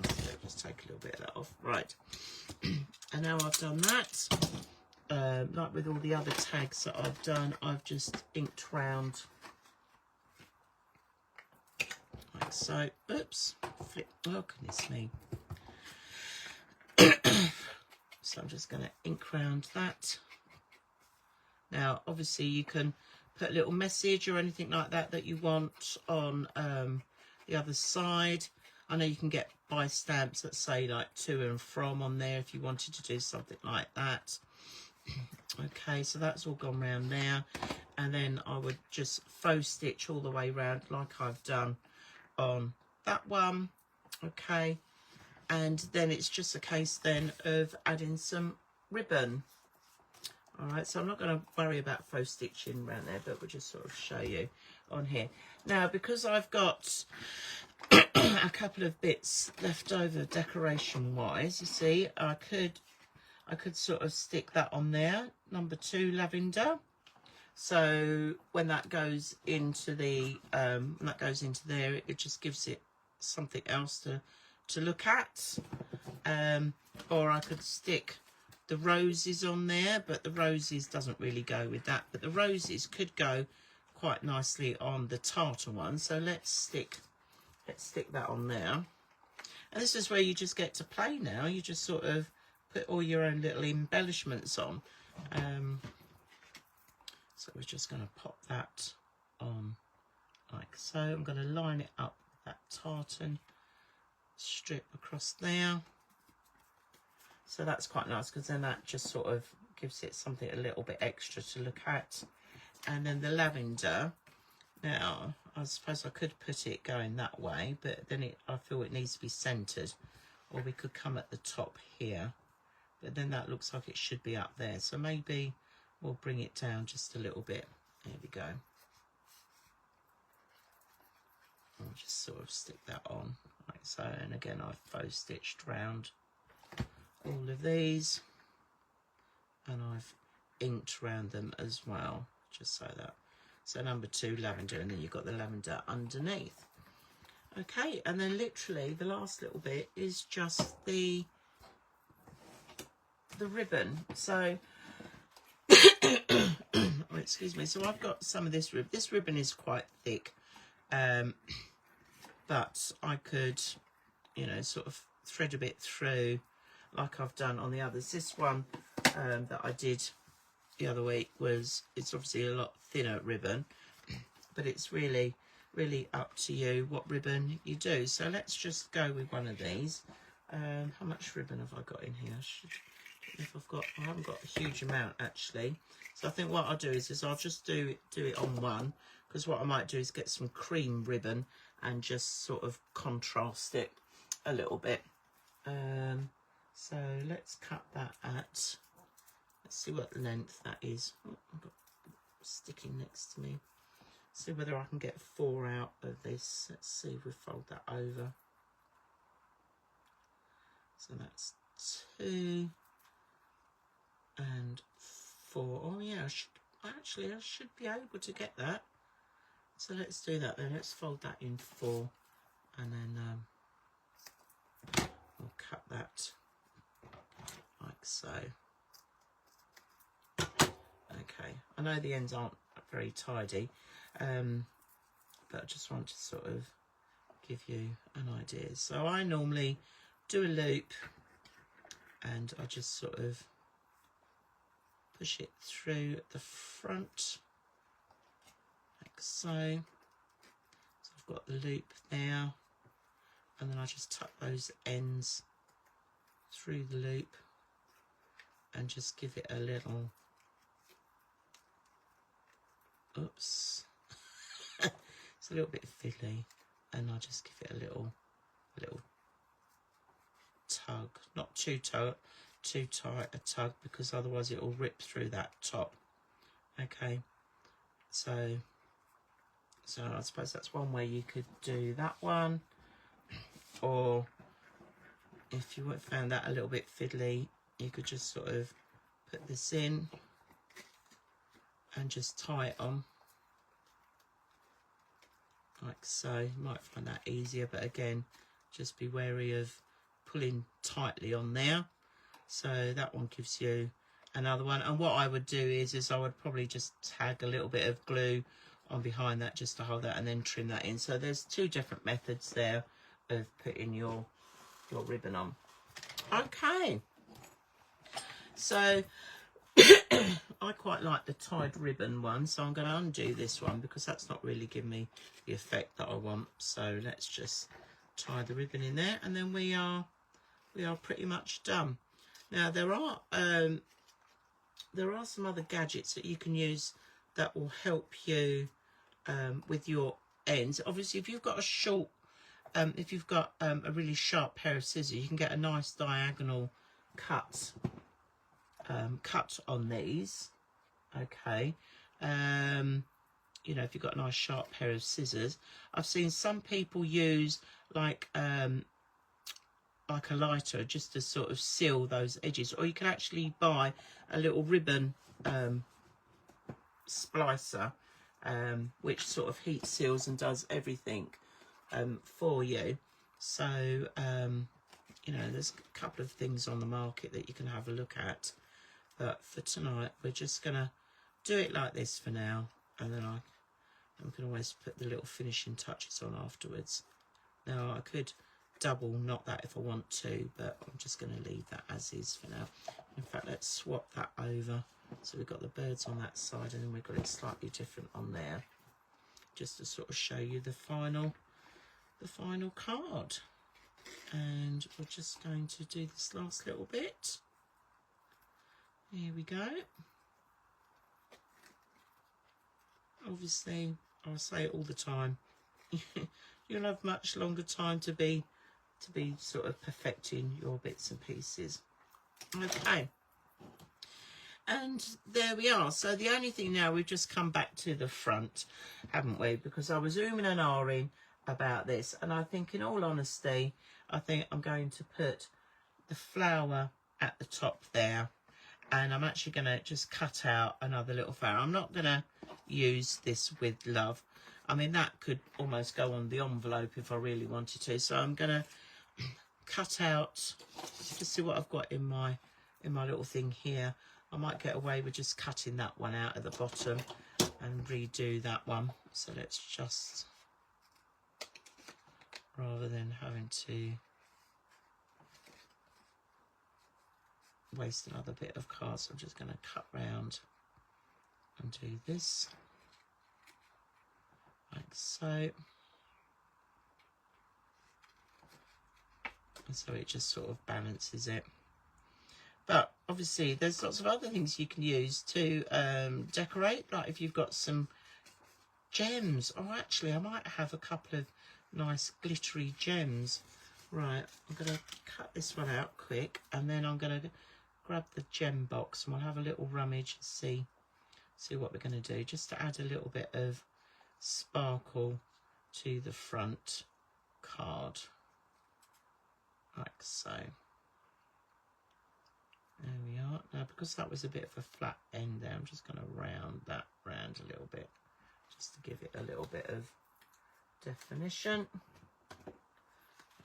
So just take a little bit of that off. Right. And now I've done that, like with all the other tags that I've done, I've just inked round like so. Oops, flip. Oh goodness me. So I'm just going to ink round that. Now obviously you can put a little message or anything like that you want on the other side. I know you can get buy stamps that say like to and from on there if you wanted to do something like that. Okay, so that's all gone round there, and then I would just faux stitch all the way round like I've done on that one. Okay, and then it's just a case then of adding some ribbon. All right, so I'm not going to worry about faux stitching around there, but we'll just sort of show you on here. Now, because I've got a couple of bits left over decoration wise, you see, I could sort of stick that on there, number 2 lavender. So when that goes into the there, it just gives it something else to look at. Or I could stick the roses on there, but the roses doesn't really go with that, but the roses could go quite nicely on the tartar one. So let's stick that on there. And this is where you just get to play now. You just sort of put all your own little embellishments on. So we're just going to pop that on like so. I'm going to line it up with that tartan strip across there. So that's quite nice, because then that just sort of gives it something a little bit extra to look at. And then the lavender, now I suppose I could put it going that way, but then I feel it needs to be centered, or we could come at the top here, but then that looks like it should be up there. So maybe we'll bring it down just a little bit. There we go. I'll just sort of stick that on like so. And again, I've faux stitched round all of these, and I've inked round them as well, just so that. So number 2 lavender, and then you've got the lavender underneath. Okay, and then literally the last little bit is just the ribbon. So oh, excuse me. So I've got some of this ribbon. This ribbon is quite thick, but I could, you know, sort of thread a bit through. like I've done on the others. This one that I did the other week it's obviously a lot thinner ribbon, but it's really up to you what ribbon you do. So let's just go with one of these. How much ribbon have I got in here? I haven't got a huge amount actually. So I think what I'll do is I'll just do it on one, because what I might do is get some cream ribbon and just sort of contrast it a little bit. So let's cut that at, let's see what length that is. Oh, I've got sticking next to me. See whether I can get 4 out of this. Let's see if we fold that over. So that's 2 and 4. Oh yeah, I should be able to get that. So let's do that then. Let's fold that in 4, and then we'll cut that like so. Okay, I know the ends aren't very tidy, but I just want to sort of give you an idea. So I normally do a loop, and I just sort of push it through the front like so. So I've got the loop there, and then I just tuck those ends through the loop and just give it a little, oops, it's a little bit fiddly, and I just give it a little tug, not too tight a tug, because otherwise it will rip through that top. Okay, so I suppose that's one way you could do that one. Or if you found that a little bit fiddly, you could just sort of put this in and just tie it on like so. You might find that easier, but again, just be wary of pulling tightly on there. So that one gives you another one. And what I would do is I would probably just tag a little bit of glue on behind that just to hold that, and then trim that in. So there's 2 different methods there of putting your ribbon on. Okay, so I quite like the tied ribbon one, so I'm going to undo this one because that's not really giving me the effect that I want. So let's just tie the ribbon in there, and then we are pretty much done. Now there are some other gadgets that you can use that will help you with your ends. Obviously, if you've got a short, if you've got a really sharp pair of scissors, you can get a nice diagonal cut on these. Okay, you know, if you've got a nice sharp pair of scissors. I've seen some people use like a lighter just to sort of seal those edges, or you can actually buy a little ribbon splicer, which sort of heat seals and does everything for you. So you know, there's a couple of things on the market that you can have a look at, but for tonight we're just gonna do it like this for now, and then we can always put the little finishing touches on afterwards. Now I could double knot that if I want to, but I'm just going to leave that as is for now. In fact, let's swap that over. So we've got the birds on that side, and then we've got it slightly different on there, just to sort of show you the final card. And we're just going to do this last little bit. Here we go. Obviously, I say it all the time, you'll have much longer time to be sort of perfecting your bits and pieces. Okay, and there we are. So the only thing now, we've just come back to the front, haven't we? Because I was ooming and ahhing about this, and I think, in all honesty, I think I'm going to put the flower at the top there, and I'm actually going to just cut out another little flower. I'm not going to use this with love. I mean, that could almost go on the envelope if I really wanted to. So I'm going to cut out, just see what I've got in my little thing here. I might get away with just cutting that one out at the bottom and redo that one. So let's just, rather than having to waste another bit of card, so I'm just going to cut round and do this like so. And so it just sort of balances it. But obviously there's lots of other things you can use to decorate, like if you've got some gems. Oh, actually I might have a couple of nice glittery gems. Right, I'm going to cut this one out quick, and then I'm going to grab the gem box and we'll have a little rummage and see what we're going to do, just to add a little bit of sparkle to the front card, like so. There we are. Now, because that was a bit of a flat end there, I'm just going to round that round a little bit, just to give it a little bit of definition.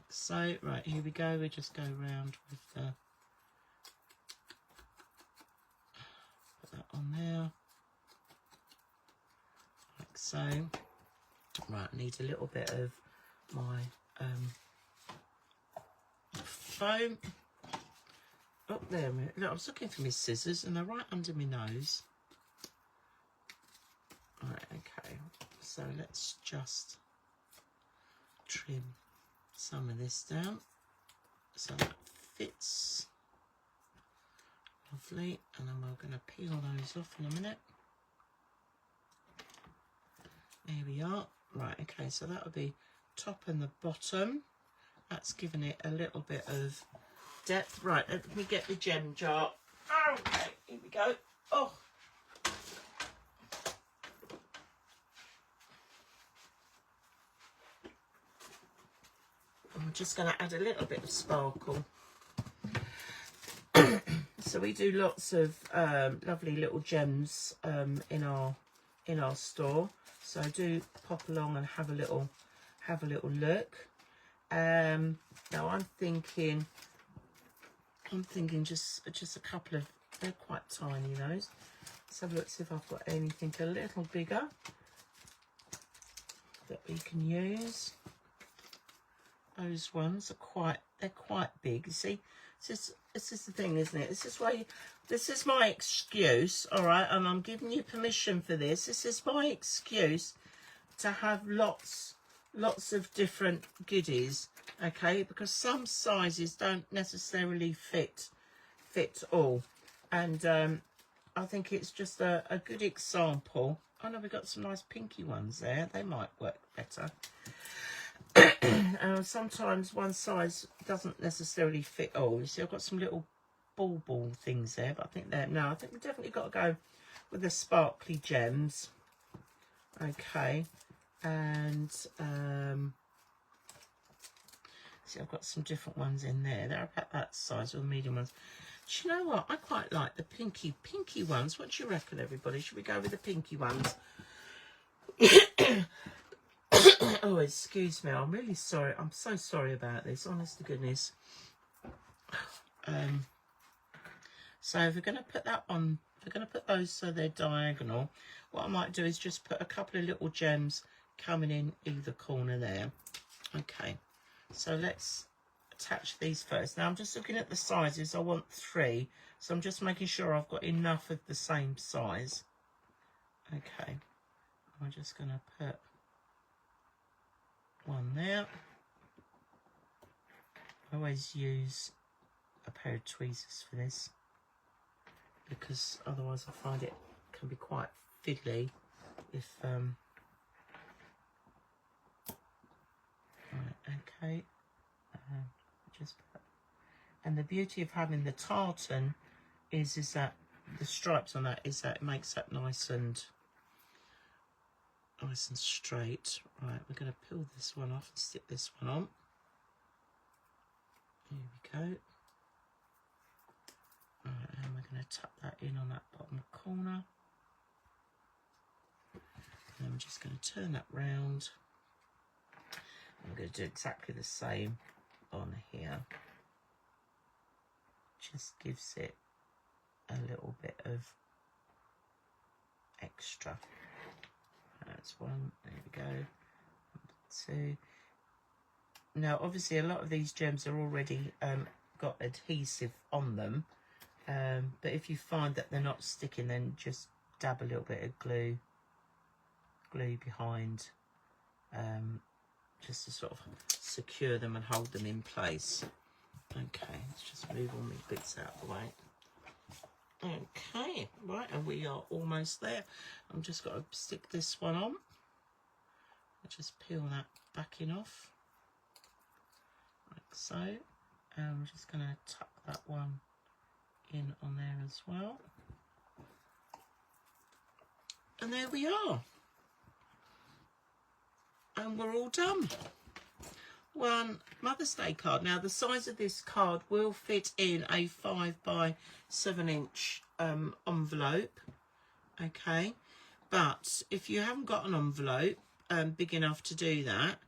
So, right, here we go. We just go round with the, put that on there, like so. Right, I need a little bit of my foam. Oh, there. Look, I was looking for my scissors and they're right under my nose. Right, okay. So let's just trim some of this down so that fits. Lovely. And then we're going to peel those off in a minute. There we are. Right, okay, so that'll be top and the bottom. That's giving it a little bit of depth. Right, let me get the gem jar. Okay, here we go. Oh. I'm just going to add a little bit of sparkle. So we do lots of lovely little gems in our store. So do pop along and have a little look. Now I'm thinking just a couple of, they're quite tiny those. Let's have a look, see if I've got anything a little bigger that we can use. Those ones are they're quite big. You see, this is the thing, isn't it? This is my excuse, all right, and I'm giving you permission for this. This is my excuse to have lots of different goodies, okay? Because some sizes don't necessarily fit all, and I think it's just a good example. I know we've got some nice pinky ones there. They might work better. Sometimes one size doesn't necessarily fit all. You see, I've got some little ball things there, but I think I think we've definitely got to go with the sparkly gems. Okay, and see, I've got some different ones in there. They're about that size, or the medium ones. Do you know what? I quite like the pinky ones. What do you reckon, everybody? Should we go with the pinky ones? Oh, excuse me. I'm really sorry. I'm so sorry about this. Honest to goodness. So if we're going to put that on, if we're going to put those so they're diagonal, what I might do is just put a couple of little gems coming in either corner there. Okay. So let's attach these first. Now I'm just looking at the sizes. I want 3. So I'm just making sure I've got enough of the same size. Okay. I'm just going to put one there. I always use a pair of tweezers for this, because otherwise I find it can be quite fiddly if right, okay, just put, and the beauty of having the tartan is that the stripes on that is that it makes that nice and straight. Right, we're going to peel this one off and stick this one on. Here we go. Right, and we're going to tuck that in on that bottom corner. And then we're just going to turn that round. I'm going to do exactly the same on here. Just gives it a little bit of extra. That's 1, there we go, 2. Now obviously a lot of these gems are already got adhesive on them, But if you find that they're not sticking, then just dab a little bit of glue behind, just to sort of secure them and hold them in place. Okay, let's just move all these bits out of the way. Okay, right, and we are almost there. I'm just got to stick this one on. I'll just peel that backing off, like so. And I'm just going to tuck that one in on there as well. And there we are. And we're all done. One Mother's Day card. Now the size of this card will fit in a 5 by 7 inch envelope. Okay, but if you haven't got an envelope big enough to do that,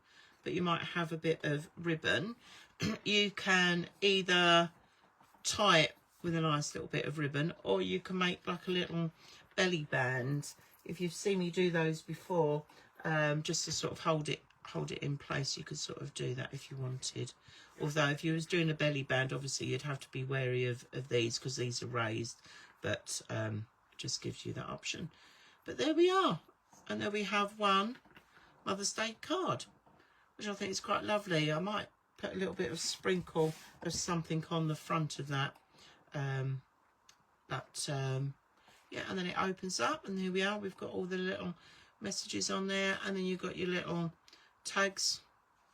but you might have a bit of ribbon, you can either tie it with a nice little bit of ribbon, or you can make like a little belly band. If you've seen me do those before, just to sort of hold it in place, you could sort of do that if you wanted. Although if you was doing a belly band, obviously you'd have to be wary of these, because these are raised, but just gives you that option. But there we are, and there we have one Mother's Day card, which I think is quite lovely. I might put a little bit of sprinkle of something on the front of that, yeah, and then it opens up, and here we are. We've got all the little messages on there, and then you've got your little tags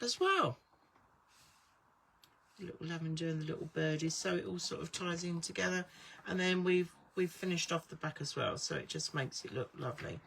as well, the little lavender and the little birdies, so it all sort of ties in together. And then we've finished off the back as well, so it just makes it look lovely.